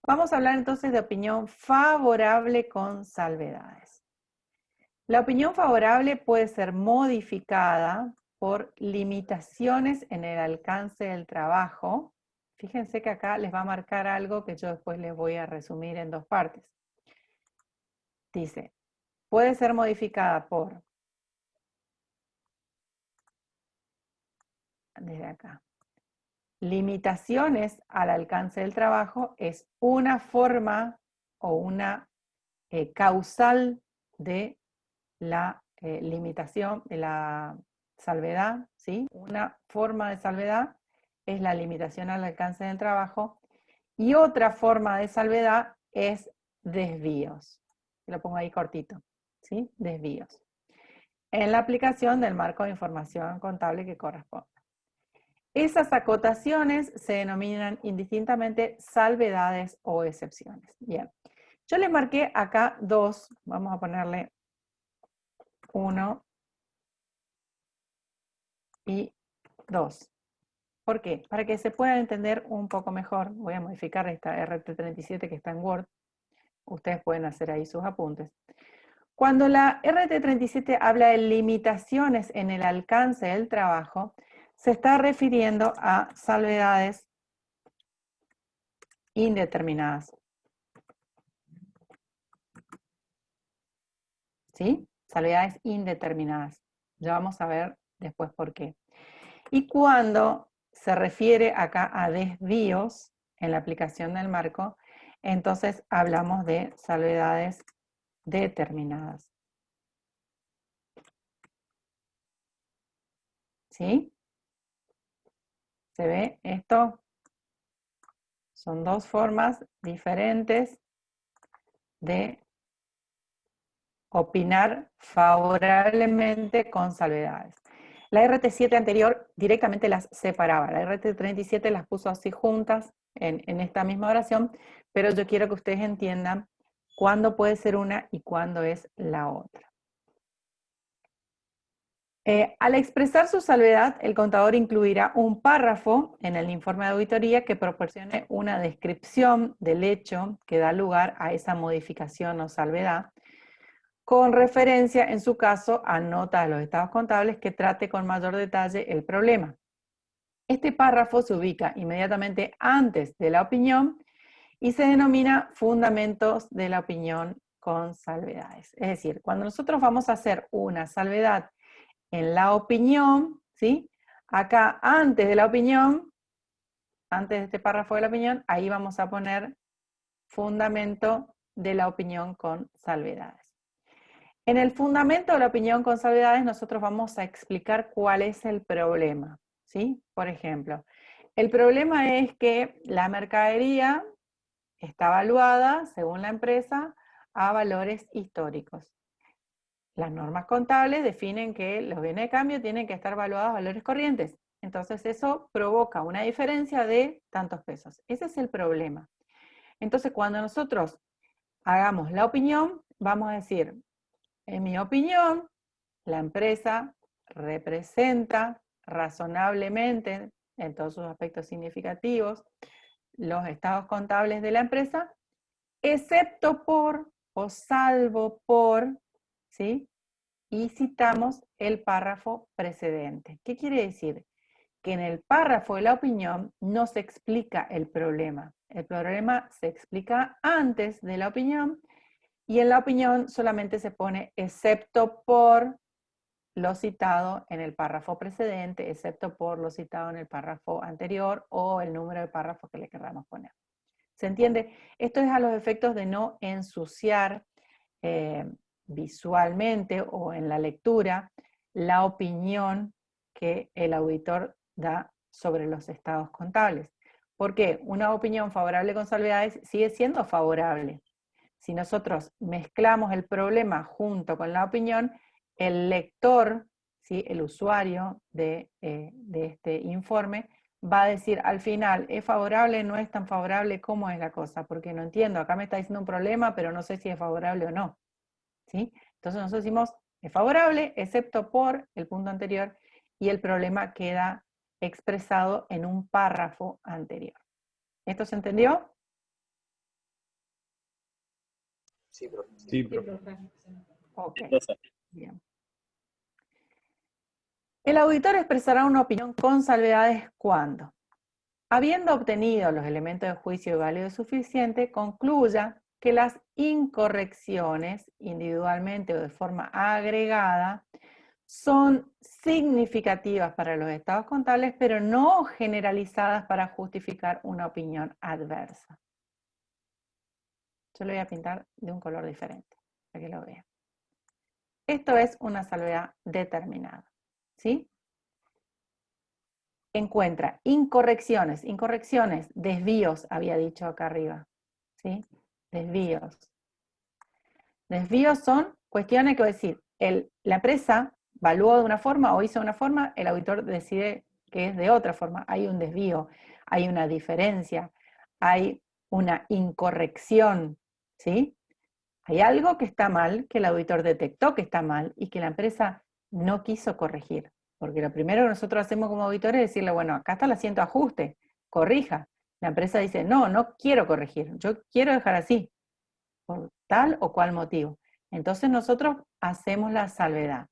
Vamos a hablar entonces de opinión favorable con salvedades. La opinión favorable puede ser modificada por limitaciones en el alcance del trabajo. Fíjense que acá les va a marcar algo que yo después les voy a resumir en dos partes. Dice, puede ser modificada por, desde acá, limitaciones al alcance del trabajo es una forma o una causal de la limitación, de la salvedad, ¿sí? Una forma de salvedad es la limitación al alcance del trabajo y otra forma de salvedad es desvíos. Lo pongo ahí cortito, ¿sí? Desvíos. En la aplicación del marco de información contable que corresponda. Esas acotaciones se denominan indistintamente salvedades o excepciones. Bien. Yo les marqué acá dos, vamos a ponerle 1 y 2. ¿Por qué? Para que se pueda entender un poco mejor, voy a modificar esta RT37 que está en Word. Ustedes pueden hacer ahí sus apuntes. Cuando la RT37 habla de limitaciones en el alcance del trabajo, se está refiriendo a salvedades indeterminadas. ¿Sí? Salvedades indeterminadas. Ya vamos a ver después por qué. Y cuando se refiere acá a desvíos en la aplicación del marco, entonces hablamos de salvedades determinadas. ¿Sí? ¿Se ve esto? Son dos formas diferentes de opinar favorablemente con salvedades. La RT7 anterior directamente las separaba, la RT37 las puso así juntas en esta misma oración, pero yo quiero que ustedes entiendan cuándo puede ser una y cuándo es la otra. Al expresar su salvedad, el contador incluirá un párrafo en el informe de auditoría que proporcione una descripción del hecho que da lugar a esa modificación o salvedad, con referencia, en su caso, a nota de los estados contables que trate con mayor detalle el problema. Este párrafo se ubica inmediatamente antes de la opinión y se denomina fundamentos de la opinión con salvedades. Es decir, cuando nosotros vamos a hacer una salvedad en la opinión, ¿sí? Acá, antes de la opinión, antes de este párrafo de la opinión, ahí vamos a poner fundamento de la opinión con salvedades. En el fundamento de la opinión con salvedades, nosotros vamos a explicar cuál es el problema, ¿sí? Por ejemplo, el problema es que la mercadería está evaluada, según la empresa, a valores históricos. Las normas contables definen que los bienes de cambio tienen que estar evaluados a valores corrientes. Entonces eso provoca una diferencia de tantos pesos. Ese es el problema. Entonces cuando nosotros hagamos la opinión, vamos a decir, en mi opinión, la empresa representa razonablemente, en todos sus aspectos significativos, los estados contables de la empresa, excepto por o salvo por, ¿sí? Y citamos el párrafo precedente. ¿Qué quiere decir? Que en el párrafo de la opinión no se explica el problema. El problema se explica antes de la opinión y en la opinión solamente se pone excepto por lo citado en el párrafo precedente, excepto por lo citado en el párrafo anterior o el número de párrafo que le queramos poner. ¿Se entiende? Esto es a los efectos de no ensuciar visualmente o en la lectura la opinión que el auditor da sobre los estados contables. ¿Por qué? Una opinión favorable con salvedades sigue siendo favorable. Si nosotros mezclamos el problema junto con la opinión, el lector, ¿sí? El usuario de este informe, va a decir al final, ¿es favorable? ¿No es tan favorable? ¿Cómo es la cosa? Porque no entiendo, acá me está diciendo un problema, pero no sé si es favorable o no. ¿Sí? Entonces nosotros decimos, es favorable, excepto por el punto anterior, y el problema queda expresado en un párrafo anterior. ¿Esto se entendió? Sí, profe. Sí, profe. Ok, bien. El auditor expresará una opinión con salvedades cuando, habiendo obtenido los elementos de juicio válido y suficiente, concluya que las incorrecciones, individualmente o de forma agregada, son significativas para los estados contables, pero no generalizadas para justificar una opinión adversa. Yo lo voy a pintar de un color diferente, para que lo vean. Esto es una salvedad determinada, ¿sí? Encuentra incorrecciones, desvíos, había dicho acá arriba, ¿sí? Desvíos. Desvíos son cuestiones que, decir, la empresa evaluó de una forma o hizo de una forma, el auditor decide que es de otra forma. Hay un desvío, hay una diferencia, hay una incorrección, ¿sí? Hay algo que está mal, que el auditor detectó que está mal y que la empresa no quiso corregir. Porque lo primero que nosotros hacemos como auditores es decirle, bueno, acá está el asiento de ajuste, corrija. La empresa dice, no, no quiero corregir, yo quiero dejar así, por tal o cual motivo. Entonces nosotros hacemos la salvedad.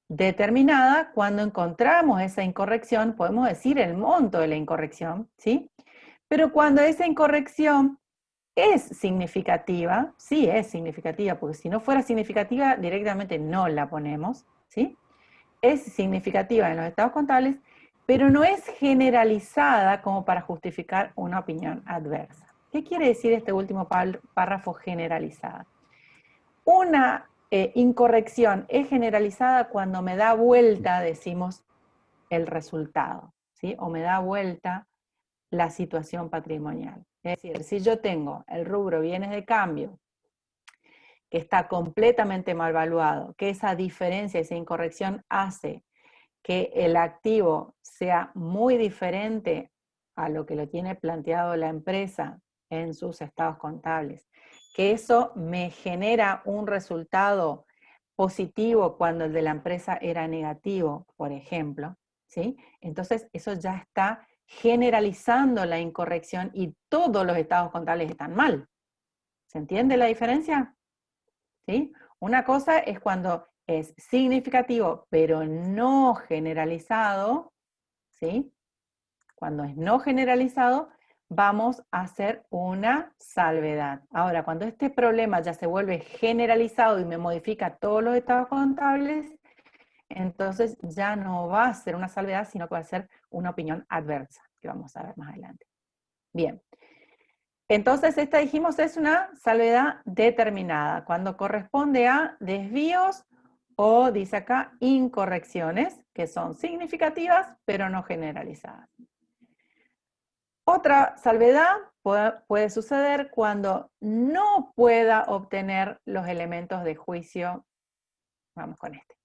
Determinada, cuando encontramos esa incorrección, podemos decir el monto de la incorrección, ¿sí? Pero cuando esa incorrección es significativa, sí es significativa, porque si no fuera significativa, directamente no la ponemos, ¿sí? Es significativa en los estados contables, pero no es generalizada como para justificar una opinión adversa. ¿Qué quiere decir este último párrafo generalizada? Una incorrección es generalizada cuando me da vuelta, decimos, el resultado, ¿sí? O me da vuelta la situación patrimonial. Es decir, si yo tengo el rubro bienes de cambio, que está completamente mal valuado, que esa diferencia, esa incorrección hace que el activo sea muy diferente a lo que lo tiene planteado la empresa en sus estados contables, que eso me genera un resultado positivo cuando el de la empresa era negativo, por ejemplo, ¿sí? Entonces eso ya está generalizando la incorrección y todos los estados contables están mal. ¿Se entiende la diferencia? ¿Sí? Una cosa es cuando es significativo, pero no generalizado, ¿sí? Cuando es no generalizado, vamos a hacer una salvedad. Ahora, cuando este problema ya se vuelve generalizado y me modifica todos los estados contables, entonces ya no va a ser una salvedad, sino que va a ser una opinión adversa, que vamos a ver más adelante. Bien. Entonces, esta dijimos es una salvedad determinada, cuando corresponde a desvíos o, dice acá, incorrecciones, que son significativas, pero no generalizadas. Otra salvedad puede suceder cuando no pueda obtener los elementos de juicio, vamos con este,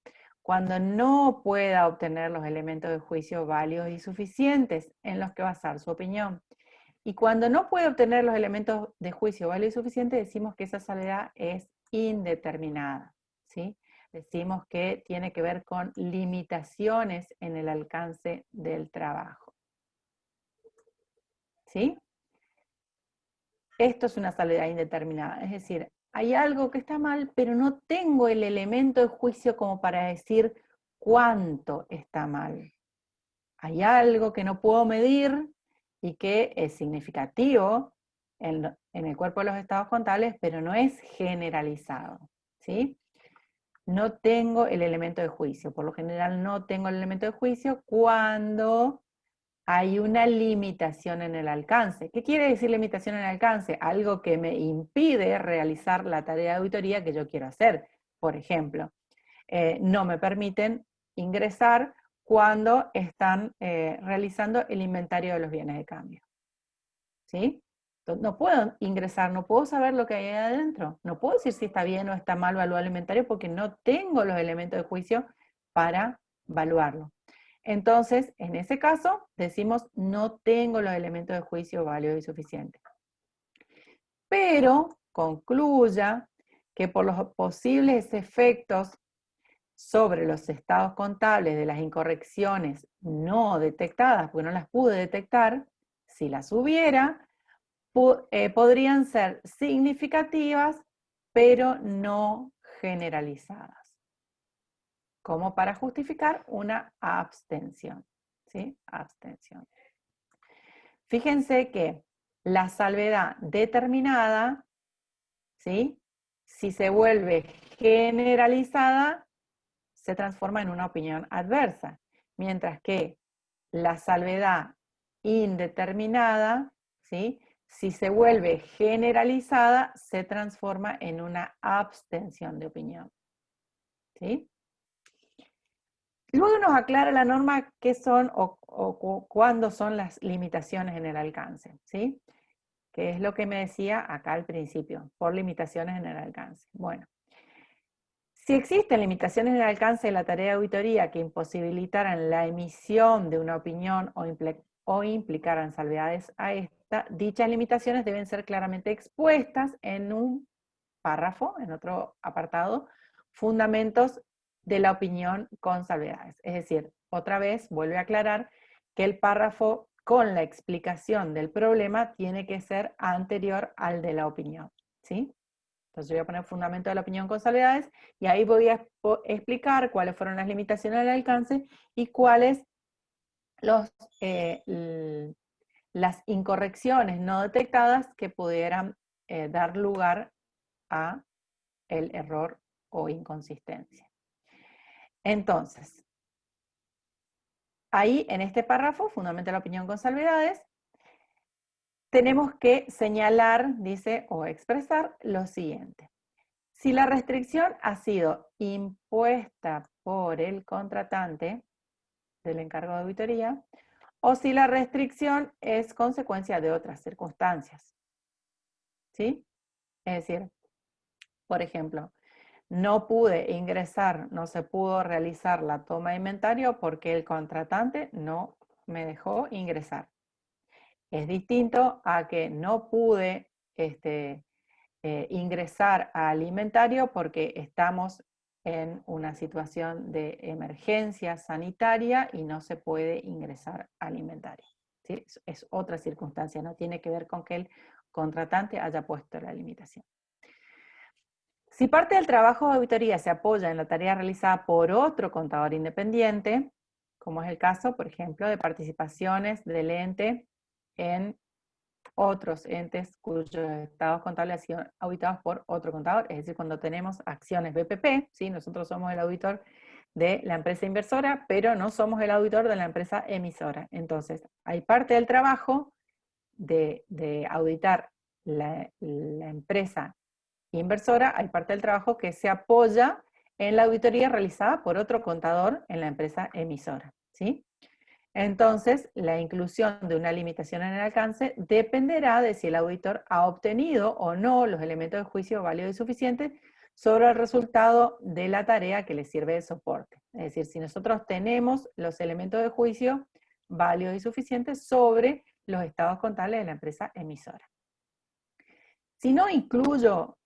cuando no pueda obtener los elementos de juicio válidos y suficientes en los que basar su opinión. Y cuando no puede obtener los elementos de juicio válidos y suficientes, decimos que esa salvedad es indeterminada, ¿sí? Decimos que tiene que ver con limitaciones en el alcance del trabajo, ¿sí? Esto es una salvedad indeterminada, es decir, hay algo que está mal, pero no tengo el elemento de juicio como para decir cuánto está mal. Hay algo que no puedo medir y que es significativo en el cuerpo de los estados contables, pero no es generalizado, ¿sí? No tengo el elemento de juicio. Por lo general no tengo el elemento de juicio cuando hay una limitación en el alcance. ¿Qué quiere decir limitación en el alcance? Algo que me impide realizar la tarea de auditoría que yo quiero hacer. Por ejemplo, no me permiten ingresar cuando están realizando el inventario de los bienes de cambio. ¿Sí? Entonces, no puedo ingresar, no puedo saber lo que hay ahí adentro. No puedo decir si está bien o está mal valuado el inventario porque no tengo los elementos de juicio para evaluarlo. Entonces, en ese caso, decimos no tengo los elementos de juicio válidos y suficientes. Pero concluya que por los posibles efectos sobre los estados contables de las incorrecciones no detectadas, porque no las pude detectar, si las hubiera, podrían ser significativas, pero no generalizadas, como para justificar una abstención, ¿sí? Abstención. Fíjense que la salvedad determinada, ¿sí? Si se vuelve generalizada, se transforma en una opinión adversa, mientras que la salvedad indeterminada, ¿sí? Si se vuelve generalizada, se transforma en una abstención de opinión, ¿sí? Luego nos aclara la norma qué son o cuándo son las limitaciones en el alcance, ¿sí? Que es lo que me decía acá al principio, por limitaciones en el alcance. Bueno. Si existen limitaciones en el alcance de la tarea de auditoría que imposibilitaran la emisión de una opinión o implicaran salvedades a esta, dichas limitaciones deben ser claramente expuestas en un párrafo, en otro apartado, fundamentos de la opinión con salvedades. Es decir, otra vez vuelve a aclarar que el párrafo con la explicación del problema tiene que ser anterior al de la opinión, ¿sí? Entonces voy a poner fundamento de la opinión con salvedades y ahí voy a explicar cuáles fueron las limitaciones del alcance y cuáles las incorrecciones no detectadas que pudieran dar lugar a el error o inconsistencia. Entonces, ahí en este párrafo, fundamento de la opinión con salvedades, tenemos que señalar, dice, o expresar lo siguiente. Si la restricción ha sido impuesta por el contratante del encargo de auditoría, o si la restricción es consecuencia de otras circunstancias. ¿Sí? Es decir, por ejemplo, no pude ingresar, no se pudo realizar la toma de inventario porque el contratante no me dejó ingresar. Es distinto a que no pude ingresar al inventario porque estamos en una situación de emergencia sanitaria y no se puede ingresar al inventario. ¿Sí? Es otra circunstancia, no tiene que ver con que el contratante haya puesto la limitación. Si parte del trabajo de auditoría se apoya en la tarea realizada por otro contador independiente, como es el caso, por ejemplo, de participaciones del ente en otros entes cuyos estados contables han sido auditados por otro contador, es decir, cuando tenemos acciones BPP, ¿sí? Nosotros somos el auditor de la empresa inversora, pero no somos el auditor de la empresa emisora. Entonces, hay parte del trabajo de auditar la empresa inversora, hay parte del trabajo que se apoya en la auditoría realizada por otro contador en la empresa emisora, ¿sí? Entonces, la inclusión de una limitación en el alcance dependerá de si el auditor ha obtenido o no los elementos de juicio válidos y suficientes sobre el resultado de la tarea que le sirve de soporte. Es decir, si nosotros tenemos los elementos de juicio válidos y suficientes sobre los estados contables de la empresa emisora. Si no incluyo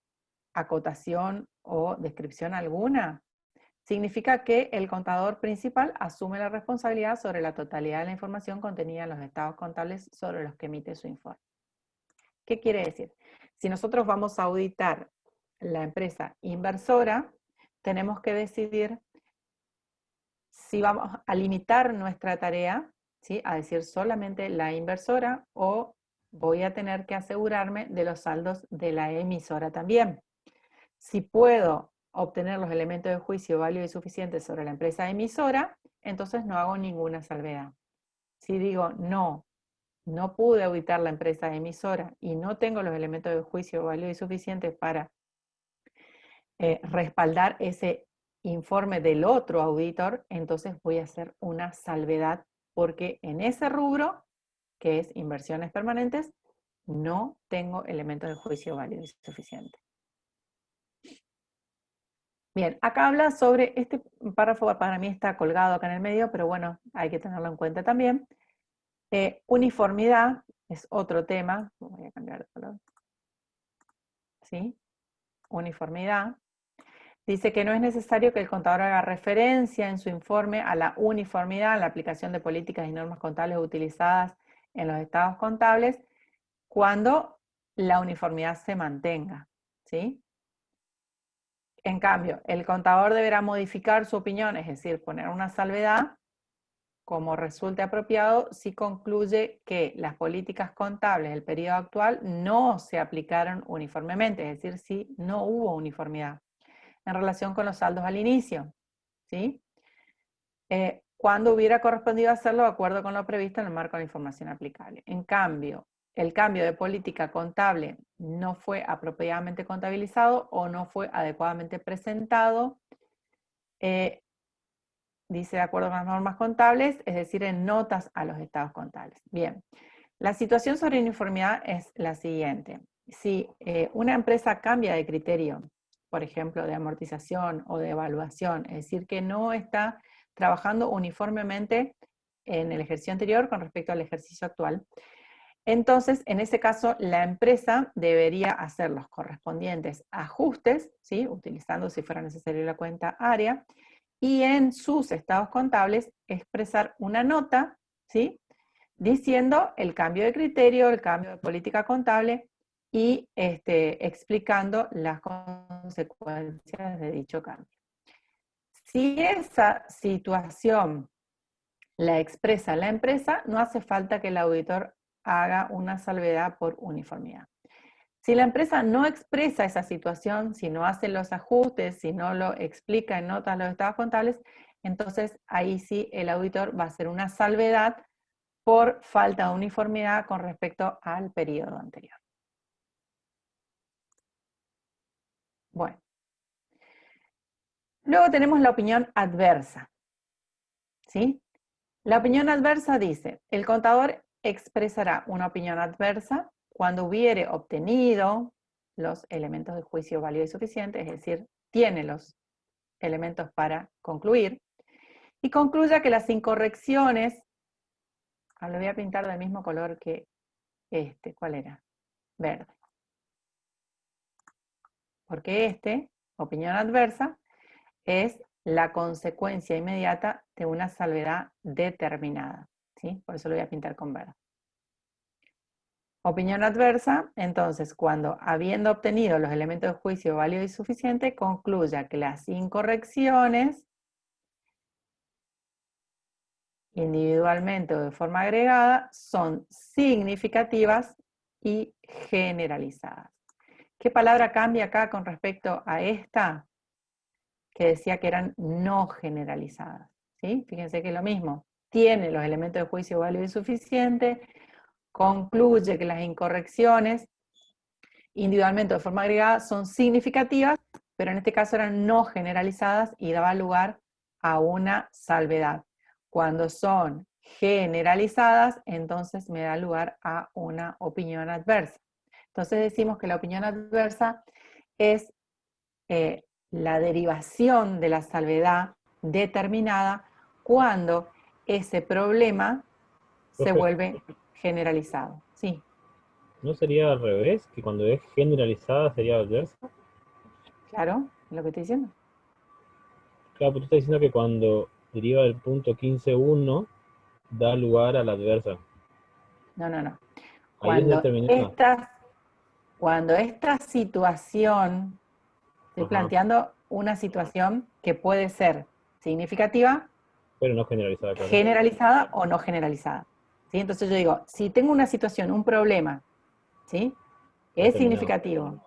acotación o descripción alguna, significa que el contador principal asume la responsabilidad sobre la totalidad de la información contenida en los estados contables sobre los que emite su informe. ¿Qué quiere decir? Si nosotros vamos a auditar la empresa inversora, tenemos que decidir si vamos a limitar nuestra tarea, ¿sí? A decir solamente la inversora, o voy a tener que asegurarme de los saldos de la emisora también. Si puedo obtener los elementos de juicio válidos y suficientes sobre la empresa emisora, entonces no hago ninguna salvedad. Si digo no pude auditar la empresa emisora y no tengo los elementos de juicio válidos y suficientes para respaldar ese informe del otro auditor, entonces voy a hacer una salvedad, porque en ese rubro, que es inversiones permanentes, no tengo elementos de juicio válidos y suficientes. Bien, acá habla sobre, este párrafo para mí está colgado acá en el medio, pero bueno, hay que tenerlo en cuenta también. Uniformidad es otro tema, voy a cambiar de color. ¿Sí? Uniformidad. Dice que no es necesario que el contador haga referencia en su informe a la uniformidad en la aplicación de políticas y normas contables utilizadas en los estados contables cuando la uniformidad se mantenga, ¿sí? En cambio, el contador deberá modificar su opinión, es decir, poner una salvedad como resulte apropiado si concluye que las políticas contables del periodo actual no se aplicaron uniformemente, es decir, si no hubo uniformidad en relación con los saldos al inicio, ¿sí? Cuando hubiera correspondido hacerlo de acuerdo con lo previsto en el marco de la información aplicable. En cambio, el cambio de política contable no fue apropiadamente contabilizado o no fue adecuadamente presentado, dice de acuerdo con las normas contables, es decir, en notas a los estados contables. Bien, la situación sobre uniformidad es la siguiente. Si una empresa cambia de criterio, por ejemplo, de amortización o de evaluación, es decir, que no está trabajando uniformemente en el ejercicio anterior con respecto al ejercicio actual, entonces, en ese caso, la empresa debería hacer los correspondientes ajustes, ¿sí? Utilizando, si fuera necesario, la cuenta área, y en sus estados contables expresar una nota, ¿sí? Diciendo el cambio de criterio, el cambio de política contable y explicando las consecuencias de dicho cambio. Si esa situación la expresa la empresa, no hace falta que el auditor haga una salvedad por uniformidad. Si la empresa no expresa esa situación, si no hace los ajustes, si no lo explica en notas los estados contables, entonces ahí sí el auditor va a hacer una salvedad por falta de uniformidad con respecto al periodo anterior. Bueno. Luego tenemos la opinión adversa, ¿sí? La opinión adversa dice, el contador expresará una opinión adversa cuando hubiere obtenido los elementos de juicio válido y suficiente, es decir, tiene los elementos para concluir, y concluya que las incorrecciones, lo voy a pintar del mismo color que este, ¿cuál era? Verde. Porque opinión adversa, es la consecuencia inmediata de una salvedad determinada, ¿sí? Por eso lo voy a pintar con verde. Opinión adversa, entonces, cuando habiendo obtenido los elementos de juicio válido y suficiente, concluya que las incorrecciones, individualmente o de forma agregada, son significativas y generalizadas. ¿Qué palabra cambia acá con respecto a esta? Que decía que eran no generalizadas, ¿sí? Fíjense que es lo mismo. Tiene los elementos de juicio válido y suficiente, concluye que las incorrecciones, individualmente o de forma agregada, son significativas, pero en este caso eran no generalizadas y daba lugar a una salvedad. Cuando son generalizadas, entonces me da lugar a una opinión adversa. Entonces decimos que la opinión adversa es la derivación de la salvedad determinada cuando ese problema se vuelve generalizado. Sí. ¿No sería al revés? ¿Que cuando es generalizada sería adversa? Claro, es lo que estoy diciendo. Claro, pero tú estás diciendo que cuando deriva del punto 15.1 da lugar a la adversa. No. Ahí es determinada. Cuando esta situación, estoy planteando una situación que puede ser significativa, pero no generalizada, claro. Generalizada o no generalizada. ¿Sí? Entonces yo digo, si tengo una situación, un problema, ¿sí? Que es significativo,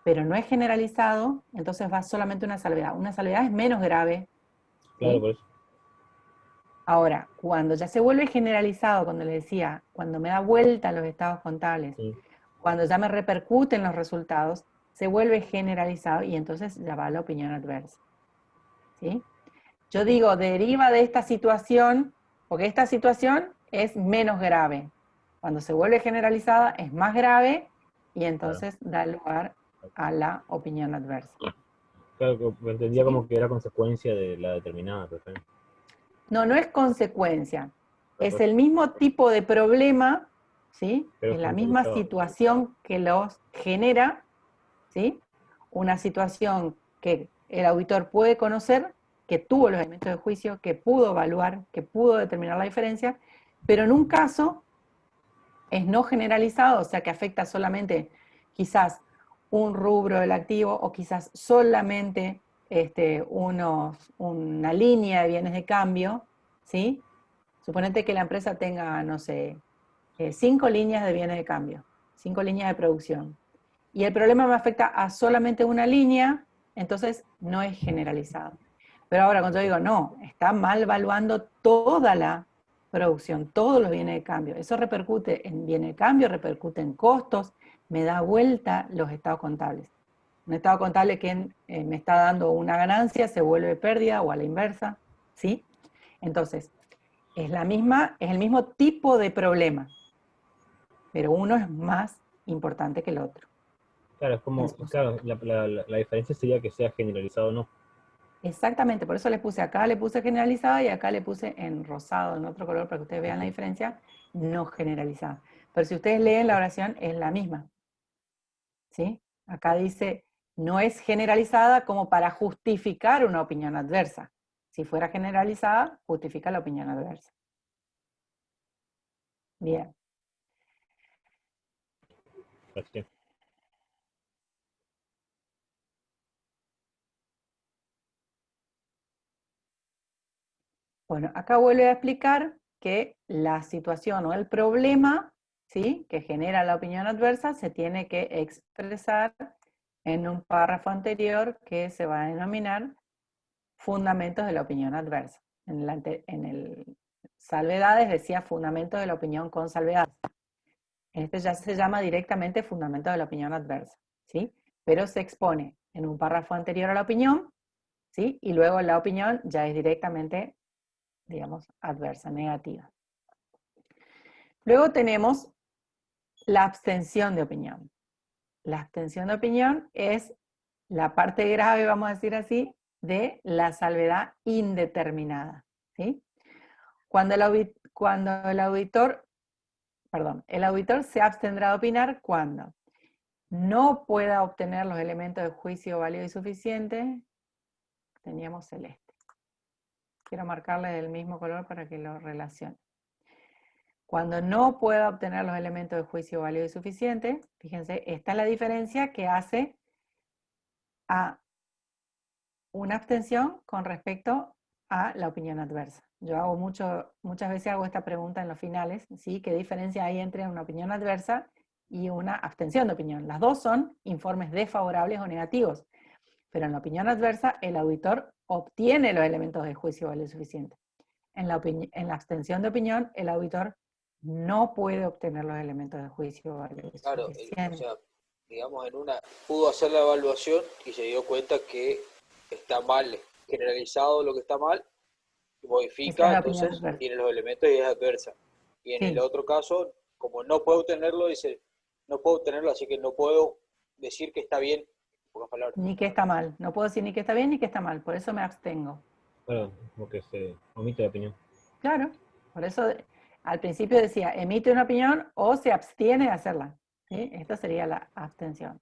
pero no es generalizado, entonces va solamente una salvedad. Una salvedad es menos grave. ¿sí? Claro, por eso. Ahora, cuando ya se vuelve generalizado, cuando le decía, cuando me da vuelta los estados contables, cuando ya me repercuten los resultados, se vuelve generalizado y entonces ya va la opinión adversa. ¿Sí? Yo digo, deriva de esta situación, porque esta situación es menos grave. Cuando se vuelve generalizada es más grave y entonces da lugar a la opinión adversa. Claro, que entendía como que era consecuencia de la determinada. Perfecto. No es consecuencia. Es el mismo tipo de problema, ¿sí? Es la misma situación que los genera, ¿sí? Una situación que el auditor puede conocer, que tuvo los elementos de juicio, que pudo evaluar, que pudo determinar la diferencia, pero en un caso es no generalizado, o sea que afecta solamente quizás un rubro del activo o quizás solamente una línea de bienes de cambio, ¿sí? Suponete que la empresa tenga, no sé, 5 líneas de bienes de cambio, 5 líneas de producción, y el problema me afecta a solamente una línea, entonces no es generalizado. Pero ahora cuando yo digo, no, está mal evaluando toda la producción, todos los bienes de cambio, eso repercute en bienes de cambio, repercute en costos, me da vuelta los estados contables. Un estado contable que me está dando una ganancia se vuelve pérdida o a la inversa, ¿sí? Entonces, es el mismo tipo de problema, pero uno es más importante que el otro. Claro, es como, claro, la diferencia sería que sea generalizado o no. Exactamente, por eso le puse acá, le puse generalizada y acá le puse en rosado, en otro color, para que ustedes vean la diferencia, no generalizada. Pero si ustedes leen la oración, es la misma. ¿Sí? Acá dice, no es generalizada como para justificar una opinión adversa. Si fuera generalizada, justifica la opinión adversa. Bien. Gracias. Bueno, acá vuelve a explicar que la situación o el problema, ¿sí?, que genera la opinión adversa se tiene que expresar en un párrafo anterior que se va a denominar fundamentos de la opinión adversa. En el salvedades decía fundamentos de la opinión con salvedades. Este ya se llama directamente fundamentos de la opinión adversa, ¿sí? Pero se expone en un párrafo anterior a la opinión, ¿sí? Y luego la opinión ya es directamente digamos, adversa, negativa. Luego tenemos la abstención de opinión. La abstención de opinión es la parte grave, vamos a decir así, de la salvedad indeterminada, ¿sí? Cuando el auditor se abstendrá de opinar cuando no pueda obtener los elementos de juicio válido y suficiente. Teníamos celeste. Quiero marcarle del mismo color para que lo relacione. Cuando no pueda obtener los elementos de juicio válido y suficiente, fíjense, esta es la diferencia que hace a una abstención con respecto a la opinión adversa. Yo hago muchas veces hago esta pregunta en los finales, ¿sí? ¿Qué diferencia hay entre una opinión adversa y una abstención de opinión? Las dos son informes desfavorables o negativos, pero en la opinión adversa el auditor obtiene los elementos de juicio válido y suficiente. En la abstención de opinión, el auditor no puede obtener los elementos de juicio válido y suficiente. Claro, o sea, digamos, pudo hacer la evaluación y se dio cuenta que está mal generalizado lo que está mal, y modifica, entonces tiene los elementos y es adversa. Y en el otro caso, como no puedo obtenerlo, dice, no puedo obtenerlo, así que no puedo decir que está bien, en pocas palabras. Ni que está mal, no puedo decir ni que está bien ni que está mal, por eso me abstengo. Claro, porque se omite la opinión. Claro, por eso al principio decía, emite una opinión o se abstiene de hacerla, ¿sí? Esta sería la abstención.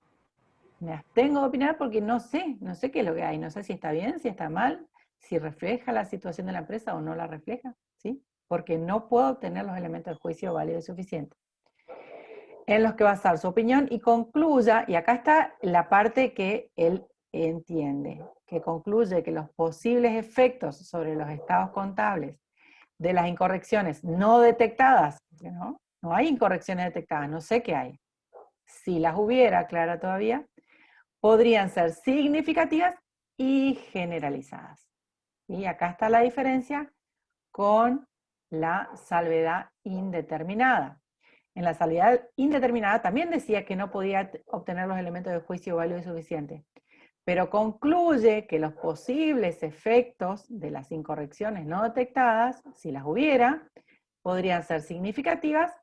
Me abstengo de opinar porque no sé qué es lo que hay, no sé si está bien, si está mal, si refleja la situación de la empresa o no la refleja, ¿sí? Porque no puedo obtener los elementos de juicio válidos y suficientes en los que basar su opinión y concluya, y acá está la parte que él entiende, que concluye que los posibles efectos sobre los estados contables de las incorrecciones no detectadas, porque no hay incorrecciones detectadas, no sé qué hay. Si las hubiera, clara todavía, podrían ser significativas y generalizadas. Y acá está la diferencia con la salvedad indeterminada. En la salvedad indeterminada también decía que no podía obtener los elementos de juicio válido y suficiente, pero concluye que los posibles efectos de las incorrecciones no detectadas, si las hubiera, podrían ser significativas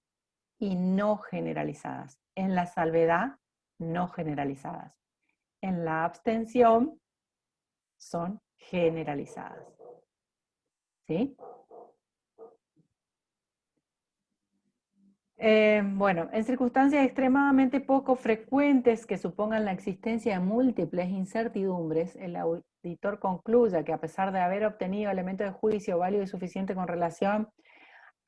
y no generalizadas. En la salvedad, no generalizadas. En la abstención, son generalizadas. ¿Sí? Bueno, en circunstancias extremadamente poco frecuentes que supongan la existencia de múltiples incertidumbres, el auditor concluya que a pesar de haber obtenido elementos de juicio válido y suficiente con relación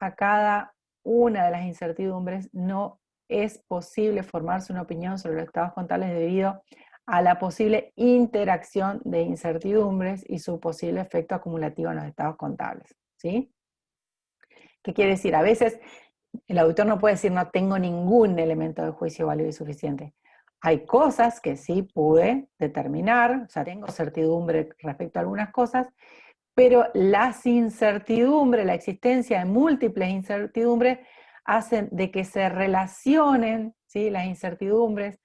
a cada una de las incertidumbres, no es posible formarse una opinión sobre los estados contables debido a la posible interacción de incertidumbres y su posible efecto acumulativo en los estados contables. ¿Sí? ¿Qué quiere decir? A veces el auditor no puede decir no tengo ningún elemento de juicio válido y suficiente. Hay cosas que sí pude determinar, o sea, tengo certidumbre respecto a algunas cosas, pero las incertidumbres, la existencia de múltiples incertidumbres, hacen de que se relacionen, ¿sí?, las incertidumbres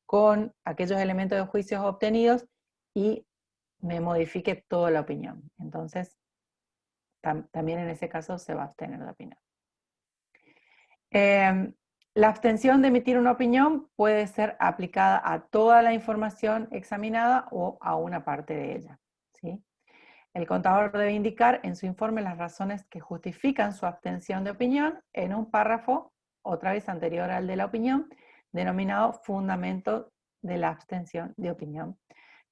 con aquellos elementos de juicios obtenidos y me modifique toda la opinión. Entonces, también en ese caso se va a abstener de opinar. La abstención de emitir una opinión puede ser aplicada a toda la información examinada o a una parte de ella, ¿sí? El contador debe indicar en su informe las razones que justifican su abstención de opinión en un párrafo, otra vez anterior al de la opinión, denominado fundamento de la abstención de opinión,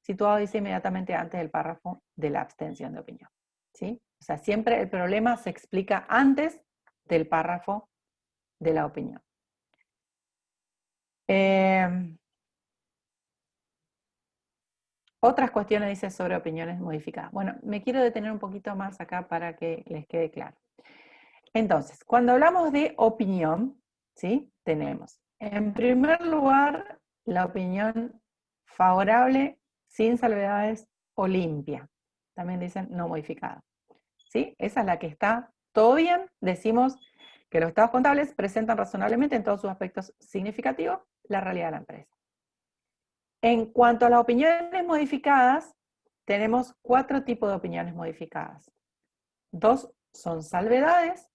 situado, dice, inmediatamente antes del párrafo de la abstención de opinión, ¿sí? O sea, siempre el problema se explica antes del párrafo de la opinión. Otras cuestiones, dice, sobre opiniones modificadas. Bueno, me quiero detener un poquito más acá para que les quede claro. Entonces, cuando hablamos de opinión, ¿sí?, tenemos, en primer lugar, la opinión favorable, sin salvedades o limpia. También dicen no modificada. ¿Sí? Esa es la que está todo bien. Decimos que los estados contables presentan razonablemente en todos sus aspectos significativos la realidad de la empresa. En cuanto a las opiniones modificadas, tenemos 4 tipos de opiniones modificadas. 2 son salvedades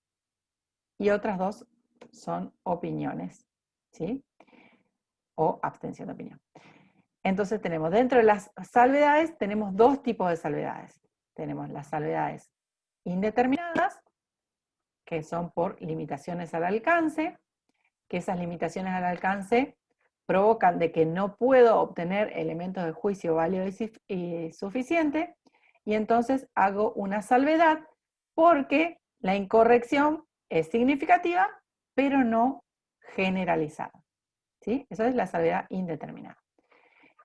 y otras 2 son opiniones, ¿sí? O abstención de opinión. Entonces tenemos, dentro de las salvedades, tenemos 2 tipos de salvedades. Tenemos las salvedades indeterminadas, que son por limitaciones al alcance, que esas limitaciones al alcance provocan de que no puedo obtener elementos de juicio válido y suficiente, y entonces hago una salvedad porque la incorrección es significativa, pero no generalizada. ¿Sí? Esa es la salvedad indeterminada.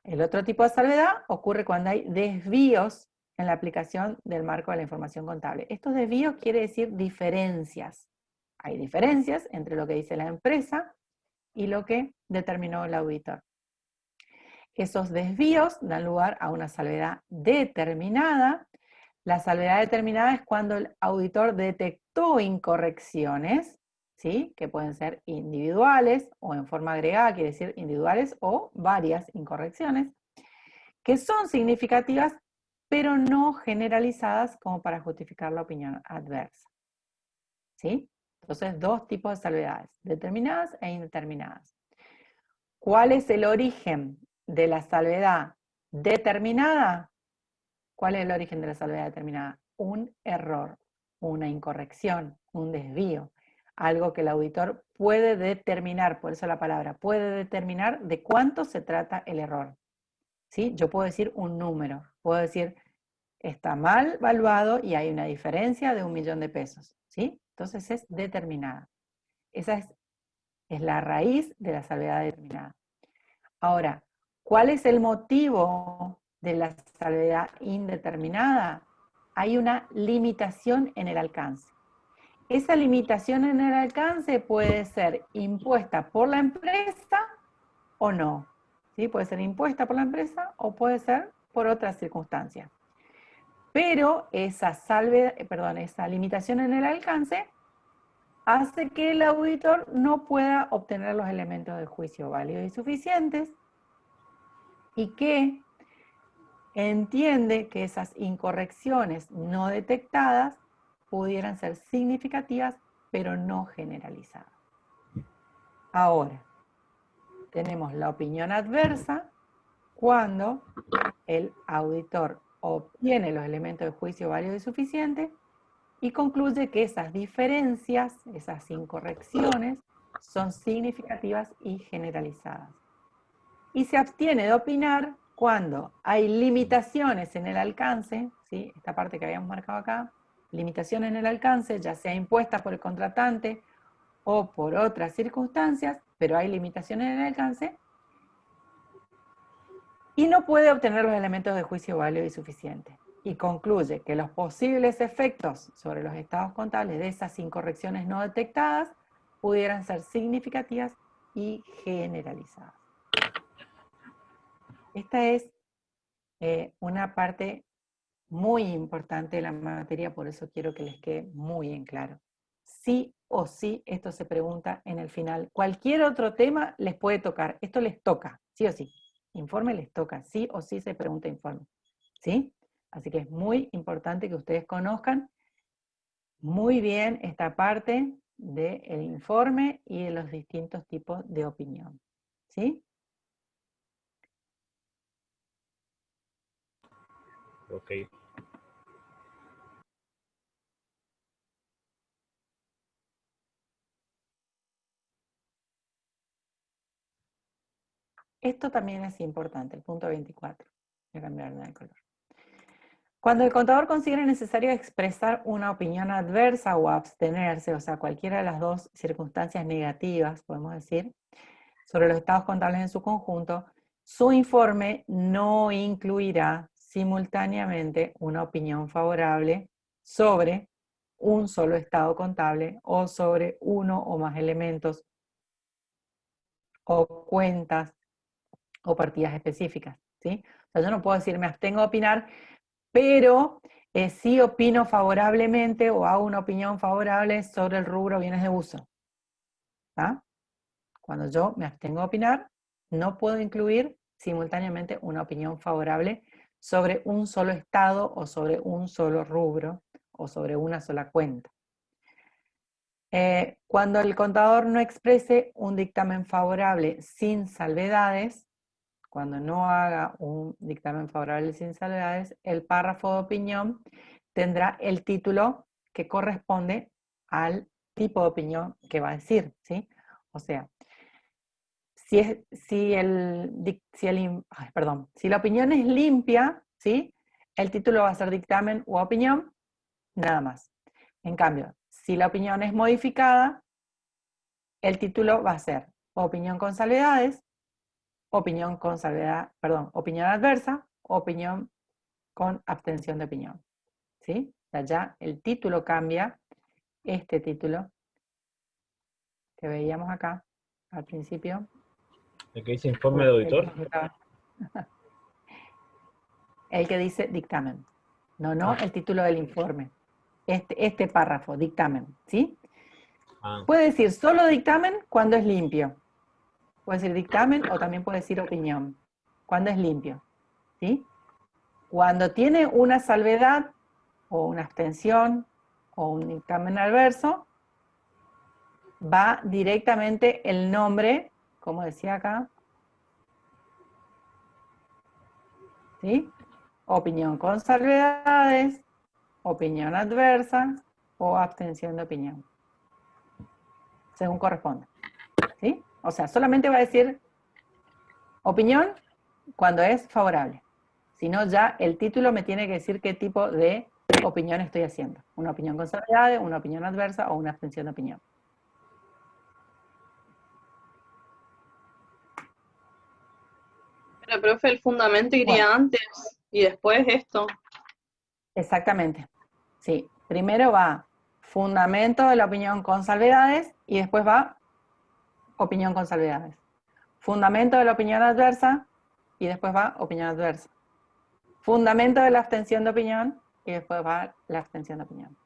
El otro tipo de salvedad ocurre cuando hay desvíos en la aplicación del marco de la información contable. Estos desvíos quiere decir diferencias. Hay diferencias entre lo que dice la empresa y lo que determinó el auditor. Esos desvíos dan lugar a una salvedad determinada. La salvedad determinada es cuando el auditor detectó incorrecciones, ¿sí? Que pueden ser individuales o en forma agregada, quiere decir individuales o varias incorrecciones, que son significativas, pero no generalizadas como para justificar la opinión adversa. ¿Sí? Entonces, 2 tipos de salvedades, determinadas e indeterminadas. ¿Cuál es el origen de la salvedad determinada? ¿Cuál es el origen de la salvedad determinada? Un error, una incorrección, un desvío, algo que el auditor puede determinar, por eso la palabra, puede determinar de cuánto se trata el error. ¿Sí? Yo puedo decir un número, puedo decir, está mal valuado y hay una diferencia de 1.000.000 de pesos. ¿Sí? Entonces es determinada. Esa es la raíz de la salvedad determinada. Ahora, ¿cuál es el motivo de la salvedad indeterminada? Hay una limitación en el alcance. Esa limitación en el alcance puede ser impuesta por la empresa o no. ¿Sí? Puede ser impuesta por la empresa o puede ser por otras circunstancias. Pero esa limitación en el alcance hace que el auditor no pueda obtener los elementos de juicio válidos y suficientes y que entiende que esas incorrecciones no detectadas pudieran ser significativas, pero no generalizadas. Ahora, tenemos la opinión adversa cuando el auditor obtiene los elementos de juicio válido y suficiente y concluye que esas diferencias, esas incorrecciones, son significativas y generalizadas. Y se abstiene de opinar cuando hay limitaciones en el alcance, ¿sí? Esta parte que habíamos marcado acá, limitaciones en el alcance, ya sea impuestas por el contratante o por otras circunstancias, pero hay limitaciones en el alcance, y no puede obtener los elementos de juicio válido y suficiente. Y concluye que los posibles efectos sobre los estados contables de esas incorrecciones no detectadas pudieran ser significativas y generalizadas. Esta es una parte muy importante de la materia, por eso quiero que les quede muy en claro. Sí o sí, esto se pregunta en el final. Cualquier otro tema les puede tocar, esto les toca, sí o sí. Informe les toca, sí o sí se pregunta informe. ¿Sí? Así que es muy importante que ustedes conozcan muy bien esta parte del informe y de los distintos tipos de opinión. ¿Sí? Ok. Esto también es importante, el punto 24. Voy a cambiar de color. Cuando el contador considere necesario expresar una opinión adversa o abstenerse, o sea, cualquiera de las 2 circunstancias negativas, podemos decir, sobre los estados contables en su conjunto, su informe no incluirá simultáneamente una opinión favorable sobre un solo estado contable o sobre uno o más elementos o cuentas o partidas específicas, ¿sí? O sea, yo no puedo decir me abstengo de opinar, pero sí opino favorablemente o hago una opinión favorable sobre el rubro bienes de uso. ¿Ah? Cuando yo me abstengo de opinar, no puedo incluir simultáneamente una opinión favorable sobre un solo estado o sobre un solo rubro o sobre una sola cuenta. Cuando el contador no exprese un dictamen favorable sin salvedades, cuando no haga un dictamen favorable sin salvedades, el párrafo de opinión tendrá el título que corresponde al tipo de opinión que va a decir, ¿sí? O sea, si la opinión es limpia, ¿sí? El título va a ser dictamen u opinión, nada más. En cambio, si la opinión es modificada, el título va a ser opinión con salvedades, opinión adversa, opinión con abstención de opinión. ¿Sí? O sea, ya el título cambia, este título que veíamos acá al principio. ¿El que dice informe de auditor? El que dice dictamen. No el título del informe. Este párrafo, dictamen, ¿sí? Puede decir solo dictamen cuando es limpio. Puede decir dictamen o también puede decir opinión, cuando es limpio, ¿sí? Cuando tiene una salvedad o una abstención o un dictamen adverso, va directamente el nombre, como decía acá, ¿sí? Opinión con salvedades, opinión adversa o abstención de opinión, según corresponda, ¿sí? O sea, solamente va a decir opinión cuando es favorable. Si no, ya el título me tiene que decir qué tipo de opinión estoy haciendo. Una opinión con salvedades, una opinión adversa o una abstención de opinión. Pero, profe, el fundamento iría antes y después esto. Exactamente. Sí, primero va fundamento de la opinión con salvedades y después va opinión con salvedades. Fundamento de la opinión adversa y después va opinión adversa. Fundamento de la abstención de opinión y después va la abstención de opinión.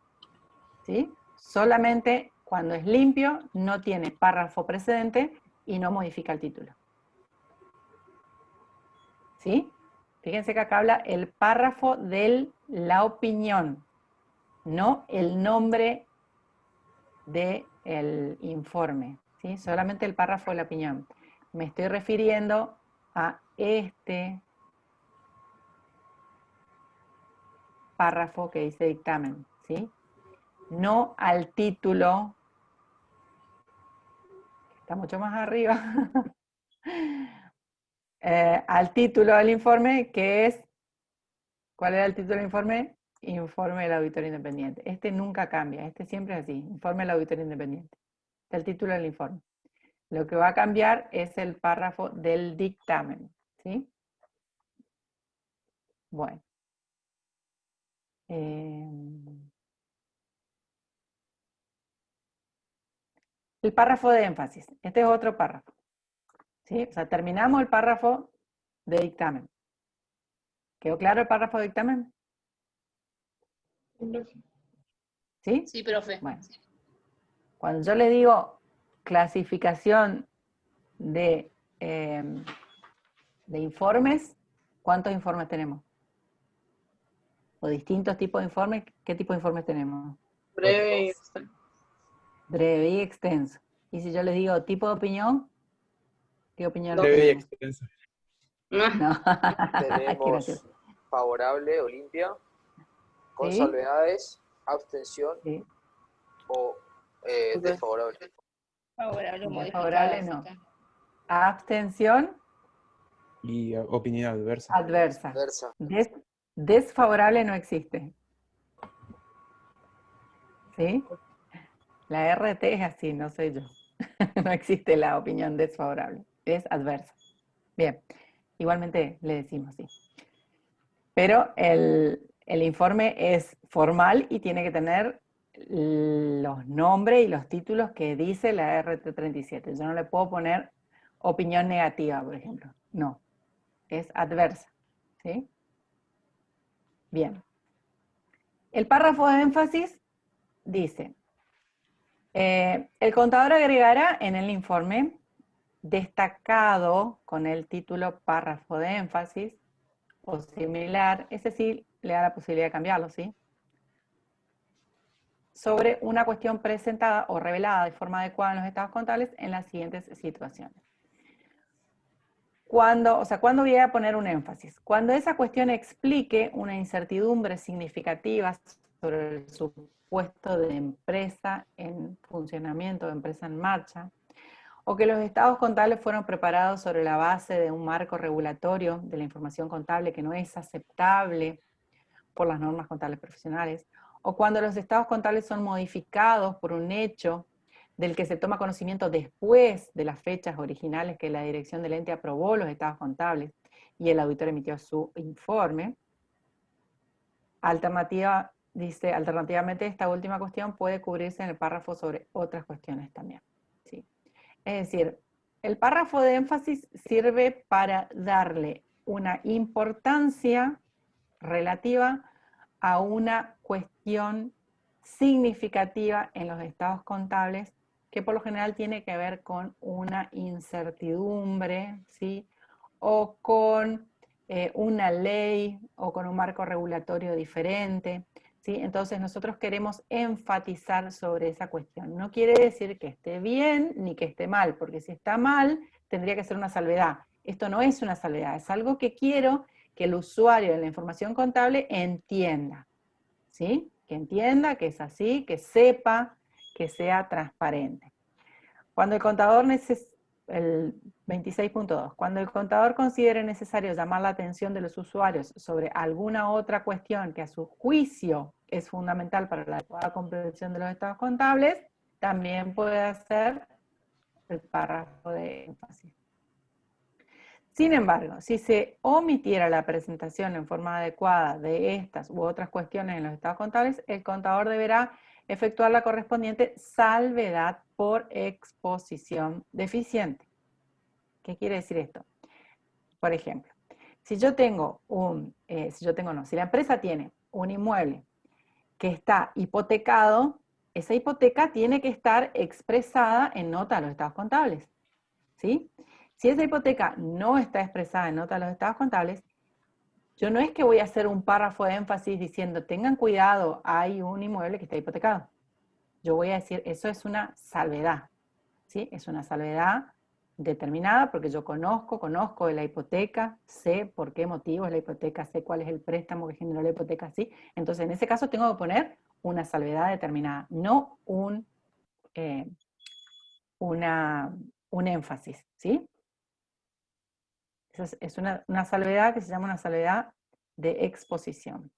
¿Sí? Solamente cuando es limpio, no tiene párrafo precedente y no modifica el título. ¿Sí? Fíjense que acá habla el párrafo de la opinión, no el nombre del informe, ¿sí? Solamente el párrafo de la opinión. Me estoy refiriendo a este párrafo que dice dictamen, ¿sí? No al título, que está mucho más arriba, al título del informe, que es, ¿cuál era el título del informe? Informe del auditor independiente. Este nunca cambia, este siempre es así, informe del auditor independiente. Está el título del informe. Lo que va a cambiar es el párrafo del dictamen, ¿sí? Bueno. El párrafo de énfasis. Este es otro párrafo, ¿sí? O sea, terminamos el párrafo de dictamen. ¿Quedó claro el párrafo de dictamen? ¿Sí? Sí, profe. Bueno. Cuando yo le digo clasificación de informes, ¿cuántos informes tenemos? O distintos tipos de informes, ¿qué tipo de informes tenemos? Breve y extenso. Breve y extenso. Y si yo les digo tipo de opinión, ¿qué opinión Breve y tenemos? extenso. No. Tenemos favorable o limpia, con ¿Sí? salvedades, abstención Sí. o desfavorable. Favorable o Desfavorable modificada. no. Abstención. Y opinión adversa. Adversa. Adversa. Desfavorable no existe. ¿Sí? La RT es así, no soy yo. No existe la opinión desfavorable. Es adversa. Bien. Igualmente le decimos sí. Pero el informe es formal y tiene que tener los nombres y los títulos que dice la RT37. Yo no le puedo poner opinión negativa, por ejemplo. No. Es adversa. ¿Sí? Bien. El párrafo de énfasis dice, el contador agregará en el informe, destacado con el título párrafo de énfasis, o similar, ese sí le da la posibilidad de cambiarlo, ¿sí? sobre una cuestión presentada o revelada de forma adecuada en los estados contables en las siguientes situaciones. ¿Cuándo voy a poner un énfasis? Cuando esa cuestión explique una incertidumbre significativa sobre el supuesto de empresa en funcionamiento, de empresa en marcha, o que los estados contables fueron preparados sobre la base de un marco regulatorio de la información contable que no es aceptable por las normas contables profesionales, o cuando los estados contables son modificados por un hecho del que se toma conocimiento después de las fechas originales que la dirección del ente aprobó los estados contables y el auditor emitió su informe. Alternativamente esta última cuestión puede cubrirse en el párrafo sobre otras cuestiones también. ¿Sí? Es decir, el párrafo de énfasis sirve para darle una importancia relativa a una cuestión significativa en los estados contables que por lo general tiene que ver con una incertidumbre, ¿sí? O con una ley o con un marco regulatorio diferente, ¿sí? Entonces nosotros queremos enfatizar sobre esa cuestión. No quiere decir que esté bien ni que esté mal, porque si está mal tendría que ser una salvedad. Esto no es una salvedad, es algo que quiero que el usuario de la información contable entienda, ¿sí? Que entienda que es así, que sepa, que sea transparente. Cuando el contador el 26.2, cuando el contador considere necesario llamar la atención de los usuarios sobre alguna otra cuestión que a su juicio es fundamental para la adecuada comprensión de los estados contables, también puede hacer el párrafo de énfasis. Sin embargo, si se omitiera la presentación en forma adecuada de estas u otras cuestiones en los estados contables, el contador deberá efectuar la correspondiente salvedad por exposición deficiente. ¿Qué quiere decir esto? Por ejemplo, si la empresa tiene un inmueble que está hipotecado, esa hipoteca tiene que estar expresada en nota de los estados contables, ¿sí? Si esa hipoteca no está expresada en nota de los estados contables, yo no es que voy a hacer un párrafo de énfasis diciendo, tengan cuidado, hay un inmueble que está hipotecado. Yo voy a decir, eso es una salvedad, ¿sí? Es una salvedad determinada porque yo conozco de la hipoteca, sé por qué motivo es la hipoteca, sé cuál es el préstamo que generó la hipoteca, ¿sí? Entonces, en ese caso tengo que poner una salvedad determinada, no un énfasis, ¿sí? Es una salvedad que se llama una salvedad de exposición.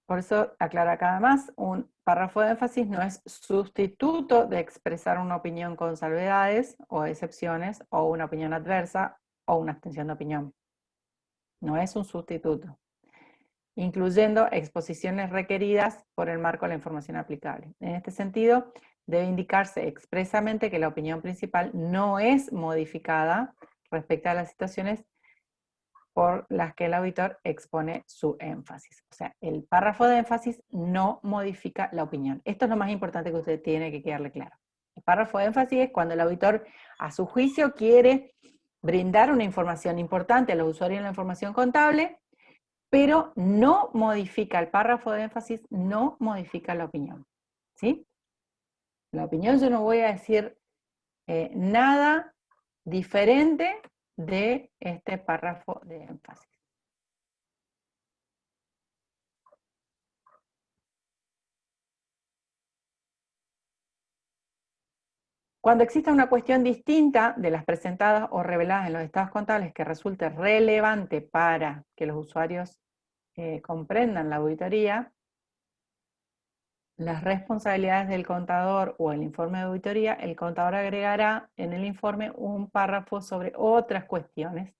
Por eso, aclara cada más, un párrafo de énfasis no es sustituto de expresar una opinión con salvedades o excepciones, o una opinión adversa, o una abstención de opinión. No es un sustituto, incluyendo exposiciones requeridas por el marco de la información aplicable. En este sentido, debe indicarse expresamente que la opinión principal no es modificada respecto a las situaciones por las que el auditor expone su énfasis. O sea, el párrafo de énfasis no modifica la opinión. Esto es lo más importante que usted tiene que quedarle claro. El párrafo de énfasis es cuando el auditor, a su juicio, quiere brindar una información importante a los usuarios de la información contable, pero no modifica, el párrafo de énfasis no modifica la opinión, ¿sí? La opinión yo no voy a decir nada diferente de este párrafo de énfasis. Cuando exista una cuestión distinta de las presentadas o reveladas en los estados contables que resulte relevante para que los usuarios comprendan la auditoría, las responsabilidades del contador o el informe de auditoría, el contador agregará en el informe un párrafo sobre otras cuestiones,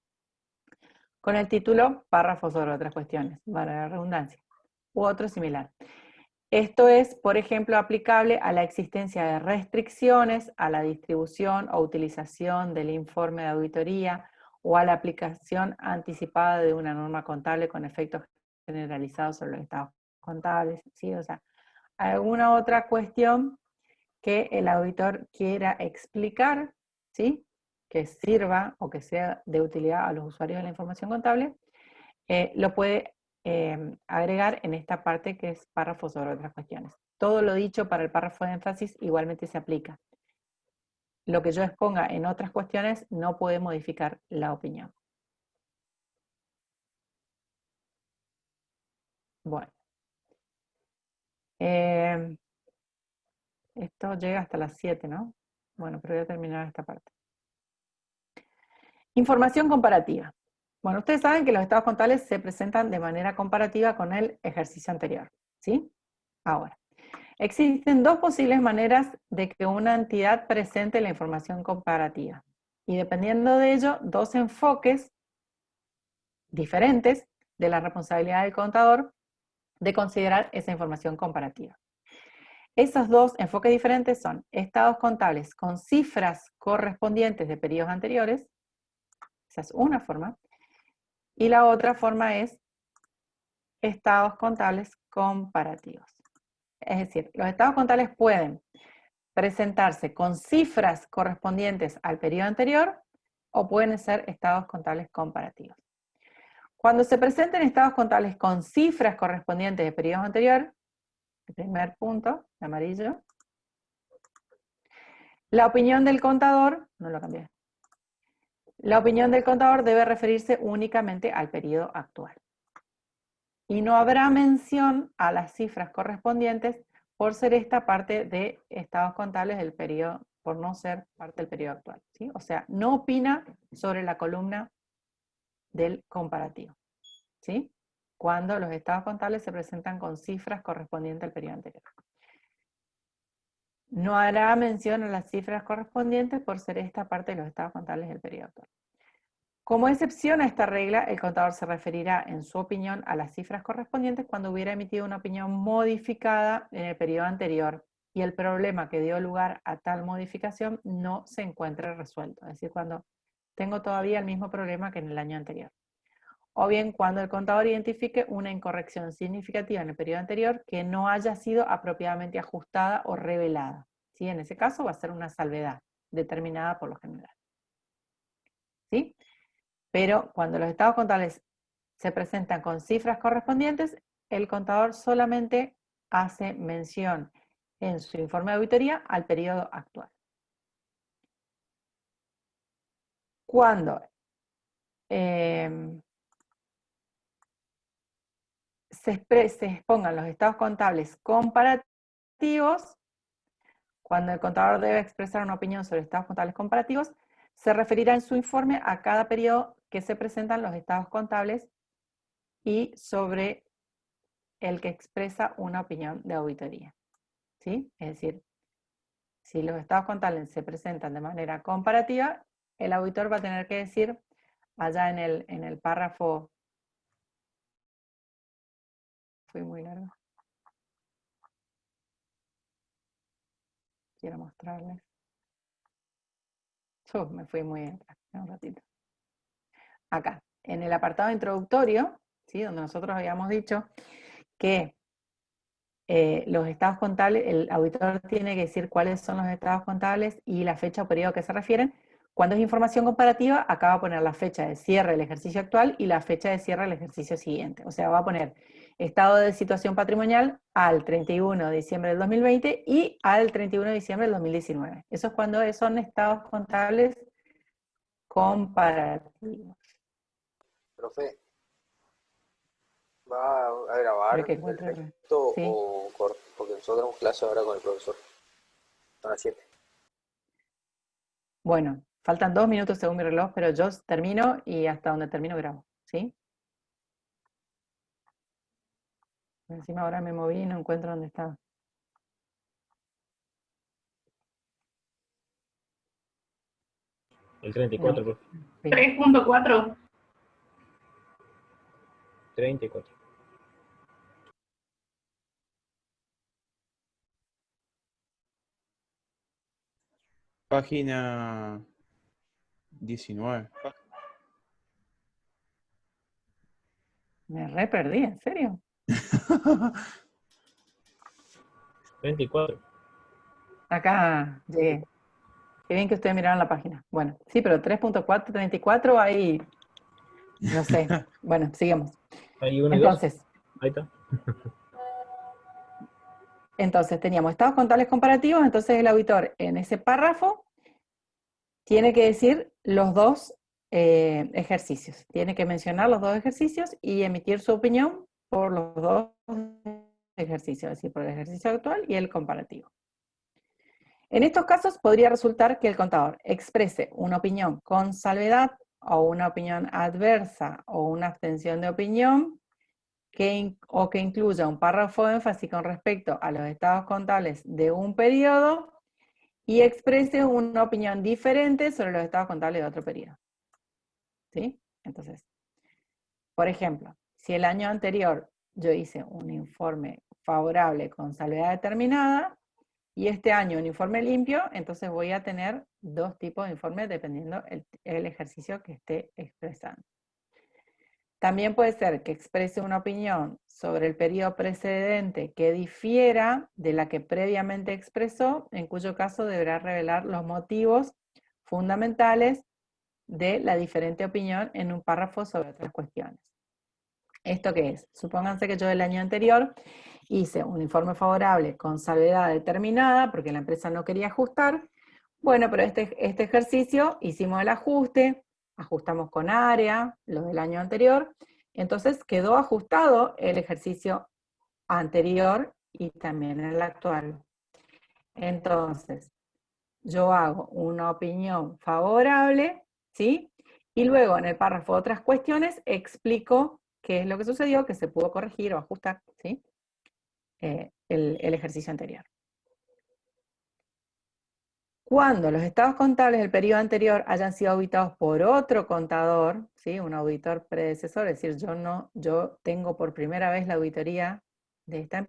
con el título párrafo sobre otras cuestiones, para la redundancia, u otro similar. Esto es, por ejemplo, aplicable a la existencia de restricciones a la distribución o utilización del informe de auditoría o a la aplicación anticipada de una norma contable con efectos generalizados sobre los estados contables, ¿sí? O sea, alguna otra cuestión que el auditor quiera explicar, ¿sí? que sirva o que sea de utilidad a los usuarios de la información contable, lo puede agregar en esta parte que es párrafo sobre otras cuestiones. Todo lo dicho para el párrafo de énfasis igualmente se aplica. Lo que yo exponga en otras cuestiones no puede modificar la opinión. Bueno. Esto llega hasta las 7, ¿no? Bueno, pero voy a terminar esta parte. Información comparativa. Bueno, ustedes saben que los estados contables se presentan de manera comparativa con el ejercicio anterior, ¿sí? Ahora, existen dos posibles maneras de que una entidad presente la información comparativa. Y dependiendo de ello, dos enfoques diferentes de la responsabilidad del contador de considerar esa información comparativa. Esos dos enfoques diferentes son estados contables con cifras correspondientes de periodos anteriores, esa es una forma, y la otra forma es estados contables comparativos. Es decir, los estados contables pueden presentarse con cifras correspondientes al periodo anterior o pueden ser estados contables comparativos. Cuando se presenten estados contables con cifras correspondientes de periodos anteriores, el primer punto, el amarillo, la opinión del contador, no lo cambié, la opinión del contador debe referirse únicamente al periodo actual. Y no habrá mención a las cifras correspondientes por ser esta parte de estados contables del periodo, por no ser parte del periodo actual, ¿sí? O sea, no opina sobre la columna del comparativo, ¿sí? Cuando los estados contables se presentan con cifras correspondientes al periodo anterior. No hará mención a las cifras correspondientes por ser esta parte de los estados contables del periodo actual. Como excepción a esta regla, el contador se referirá en su opinión a las cifras correspondientes cuando hubiera emitido una opinión modificada en el periodo anterior y el problema que dio lugar a tal modificación no se encuentre resuelto. Es decir, cuando tengo todavía el mismo problema que en el año anterior. O bien cuando el contador identifique una incorrección significativa en el periodo anterior que no haya sido apropiadamente ajustada o revelada. ¿Sí? En ese caso va a ser una salvedad determinada por lo general. ¿Sí? Pero cuando los estados contables se presentan con cifras correspondientes, el contador solamente hace mención en su informe de auditoría al periodo actual. Cuando se expongan los estados contables comparativos, cuando el contador debe expresar una opinión sobre estados contables comparativos, se referirá en su informe a cada periodo que se presentan los estados contables y sobre el que expresa una opinión de auditoría. ¿Sí? Es decir, si los estados contables se presentan de manera comparativa, el auditor va a tener que decir, allá en el párrafo, fui muy largo, quiero mostrarles. Me fui muy atrás, un ratito. Acá, en el apartado introductorio, ¿sí? Donde nosotros habíamos dicho que los estados contables, el auditor tiene que decir cuáles son los estados contables y la fecha o periodo a que se refieren. Cuando es información comparativa, acá va a poner la fecha de cierre del ejercicio actual y la fecha de cierre del ejercicio siguiente. O sea, va a poner estado de situación patrimonial al 31 de diciembre del 2020 y al 31 de diciembre del 2019. Eso es cuando son estados contables comparativos. Profe, ¿va a grabar el resto sí. o corto? Porque nosotros tenemos clase ahora con el profesor. Son las 7. Bueno, faltan 2 minutos según mi reloj, pero yo termino y hasta donde termino grabo, ¿sí? Encima ahora me moví y no encuentro dónde estaba. El 34, no. 3.4. 34. Página 19. Me re perdí, ¿en serio? 34. Acá llegué. Qué bien que ustedes miraron la página. Bueno, sí, pero 3.434 ahí, no sé. Bueno, sigamos. Ahí 1 y 2. Entonces, Ahí está. entonces teníamos estados contables comparativos, entonces el auditor en ese párrafo tiene que decir los dos ejercicios. Tiene que mencionar los dos ejercicios y emitir su opinión por los dos ejercicios, es decir, por el ejercicio actual y el comparativo. En estos casos podría resultar que el contador exprese una opinión con salvedad o una opinión adversa o una abstención de opinión o que incluya un párrafo de énfasis con respecto a los estados contables de un periodo y exprese una opinión diferente sobre los estados contables de otro periodo. ¿Sí? Entonces, por ejemplo, si el año anterior yo hice un informe favorable con salvedad determinada, y este año un informe limpio, entonces voy a tener dos tipos de informes dependiendo el ejercicio que esté expresando. También puede ser que exprese una opinión sobre el periodo precedente que difiera de la que previamente expresó, en cuyo caso deberá revelar los motivos fundamentales de la diferente opinión en un párrafo sobre otras cuestiones. ¿Esto qué es? Supónganse que yo el año anterior hice un informe favorable con salvedad determinada porque la empresa no quería ajustar. Bueno, pero este ejercicio hicimos el ajuste, ajustamos con área, lo del año anterior, entonces quedó ajustado el ejercicio anterior y también el actual. Entonces, yo hago una opinión favorable, ¿sí? Y luego en el párrafo otras cuestiones explico qué es lo que sucedió, que se pudo corregir o ajustar, ¿sí? El ejercicio anterior. Cuando los estados contables del periodo anterior hayan sido auditados por otro contador, ¿sí? Un auditor predecesor, es decir, yo tengo por primera vez la auditoría de esta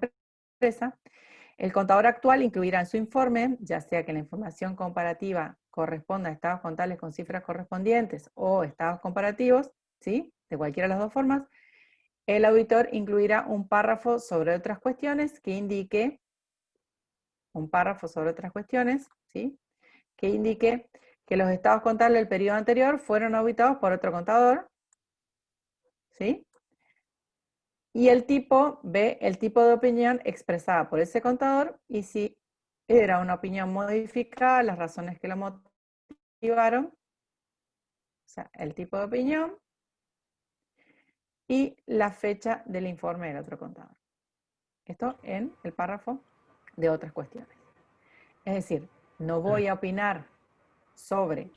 empresa, el contador actual incluirá en su informe, ya sea que la información comparativa corresponda a estados contables con cifras correspondientes o estados comparativos, ¿sí? De cualquiera de las dos formas, el auditor incluirá un párrafo sobre otras cuestiones que indique, ¿sí? Que indique que los estados contables del periodo anterior fueron auditados por otro contador, ¿sí? Y el tipo ve el tipo de opinión expresada por ese contador y si era una opinión modificada, las razones que lo motivaron, o sea, el tipo de opinión y la fecha del informe del otro contador. Esto en el párrafo de otras cuestiones. Es decir, no voy a opinar sobre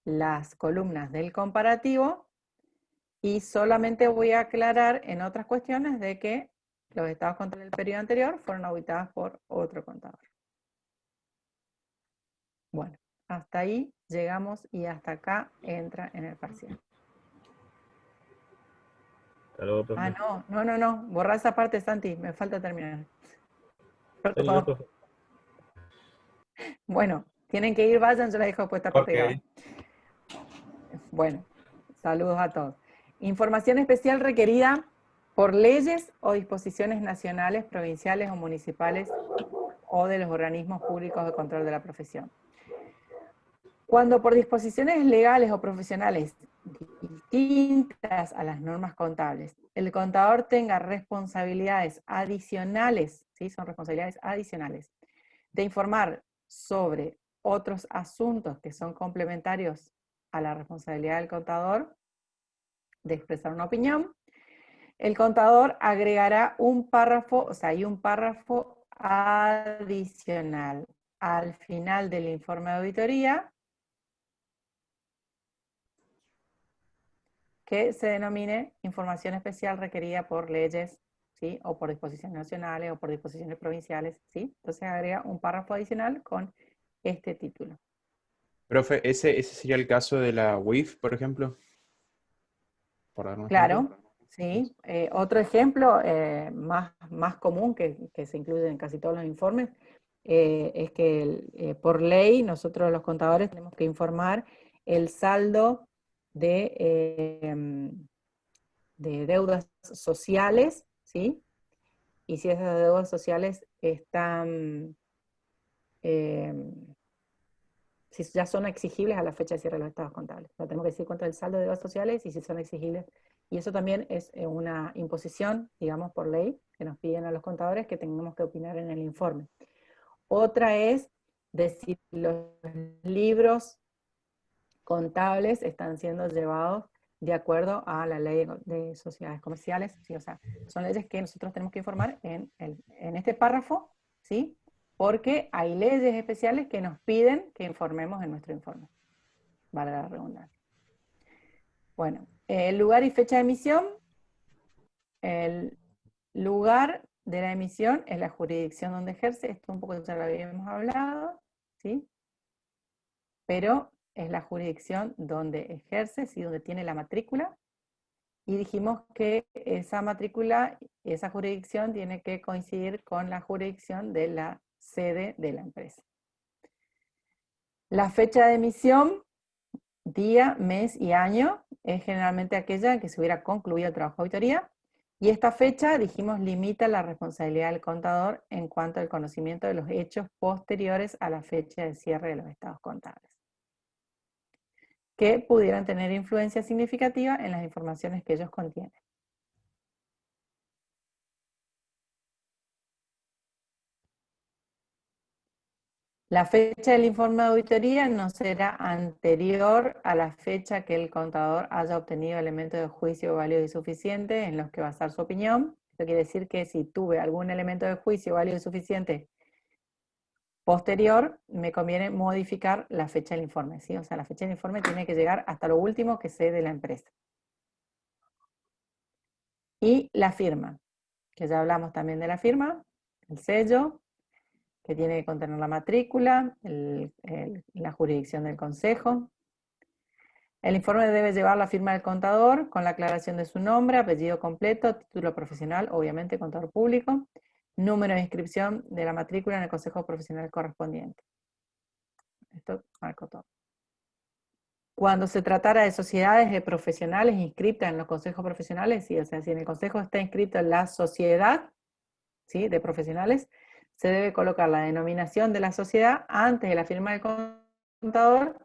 las columnas del comparativo y solamente voy a aclarar en otras cuestiones de que los estados contables del periodo anterior fueron auditados por otro contador. Bueno, hasta ahí llegamos y hasta acá entra en el parcial. No, borra esa parte, Santi, me falta terminar. Por favor. Bueno, tienen que ir, vayan, yo la dejo puesta por pegada. Bueno, saludos a todos. Información especial requerida por leyes o disposiciones nacionales, provinciales o municipales o de los organismos públicos de control de la profesión. Cuando por disposiciones legales o profesionales distintas a las normas contables, el contador tenga responsabilidades adicionales, ¿sí? Son responsabilidades adicionales, de informar sobre otros asuntos que son complementarios a la responsabilidad del contador, de expresar una opinión, el contador agregará un párrafo, o sea, hay un párrafo adicional al final del informe de auditoría que se denomine información especial requerida por leyes, ¿sí? O por disposiciones nacionales o por disposiciones provinciales, ¿sí? Entonces agrega un párrafo adicional con este título. Profe, ¿ese sería el caso de la WIF, por ejemplo? Por dar un Claro, ejemplo. sí. Otro ejemplo más común que se incluye en casi todos los informes es que por ley nosotros los contadores tenemos que informar el saldo de deudas sociales, ¿sí? Y si esas deudas sociales están, si ya son exigibles a la fecha de cierre de los estados contables. O sea, tenemos que decir cuánto es el saldo de deudas sociales y si son exigibles. Y eso también es una imposición, digamos, por ley, que nos piden a los contadores que tengamos que opinar en el informe. Otra es de si los libros contables están siendo llevados de acuerdo a la ley de sociedades comerciales, ¿sí? O sea, son leyes que nosotros tenemos que informar en este párrafo, ¿sí? Porque hay leyes especiales que nos piden que informemos en nuestro informe, valga la redundancia. Bueno, el lugar y fecha de emisión. El lugar de la emisión es la jurisdicción donde ejerce, esto un poco ya lo habíamos hablado, ¿sí? Pero es la jurisdicción donde ejerce, ¿sí? Donde tiene la matrícula, y dijimos que esa matrícula, esa jurisdicción tiene que coincidir con la jurisdicción de la sede de la empresa. La fecha de emisión, día, mes y año, es generalmente aquella en que se hubiera concluido el trabajo de auditoría, y esta fecha, dijimos, limita la responsabilidad del contador en cuanto al conocimiento de los hechos posteriores a la fecha de cierre de los estados contables, que pudieran tener influencia significativa en las informaciones que ellos contienen. La fecha del informe de auditoría no será anterior a la fecha que el contador haya obtenido elementos de juicio válidos y suficientes en los que basar su opinión. Esto quiere decir que si tuve algún elemento de juicio válido y suficiente posterior, me conviene modificar la fecha del informe, ¿sí? O sea, la fecha del informe tiene que llegar hasta lo último que sé de la empresa. Y la firma, que ya hablamos también de la firma, el sello, que tiene que contener la matrícula, la jurisdicción del consejo. El informe debe llevar la firma del contador con la aclaración de su nombre, apellido completo, título profesional, obviamente contador público, número de inscripción de la matrícula en el consejo profesional correspondiente. Esto marco todo. Cuando se tratara de sociedades de profesionales inscritas en los consejos profesionales, ¿sí? O sea, si en el consejo está inscrito la sociedad, ¿sí? De profesionales, se debe colocar la denominación de la sociedad antes de la firma del contador,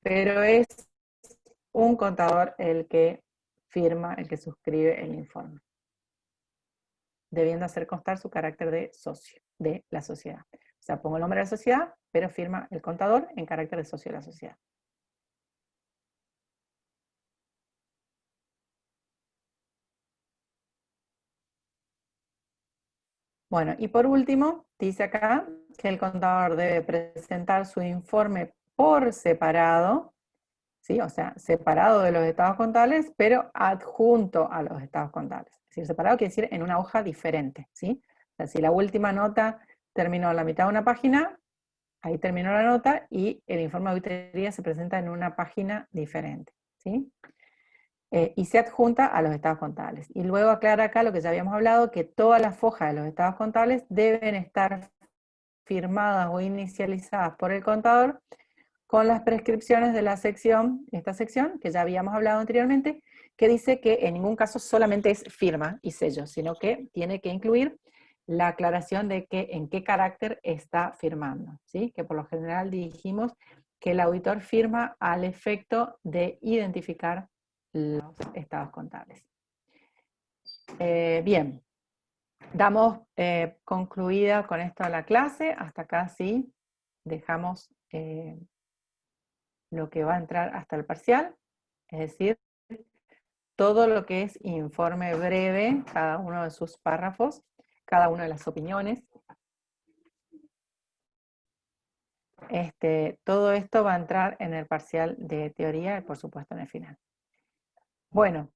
pero es un contador el que firma, el que suscribe el informe, debiendo hacer constar su carácter de socio de la sociedad. O sea, pongo el nombre de la sociedad, pero firma el contador en carácter de socio de la sociedad. Bueno, y por último, dice acá que el contador debe presentar su informe por separado, ¿sí? O sea, separado de los estados contables, pero adjunto a los estados contables. Es decir, separado quiere decir en una hoja diferente, ¿sí? O sea, si la última nota terminó en la mitad de una página, ahí terminó la nota y el informe de auditoría se presenta en una página diferente, ¿sí? Y se adjunta a los estados contables. Y luego aclara acá lo que ya habíamos hablado, que todas las fojas de los estados contables deben estar firmadas o inicializadas por el contador con las prescripciones de la sección, esta sección, que ya habíamos hablado anteriormente, que dice que en ningún caso solamente es firma y sello, sino que tiene que incluir la aclaración de que en qué carácter está firmando, ¿sí? Que por lo general dijimos que el auditor firma al efecto de identificar los estados contables. Bien, damos concluida con esto la clase, hasta acá sí, dejamos lo que va a entrar hasta el parcial, es decir, todo lo que es informe breve, cada uno de sus párrafos, cada una de las opiniones. Todo esto va a entrar en el parcial de teoría y por supuesto en el final. Bueno,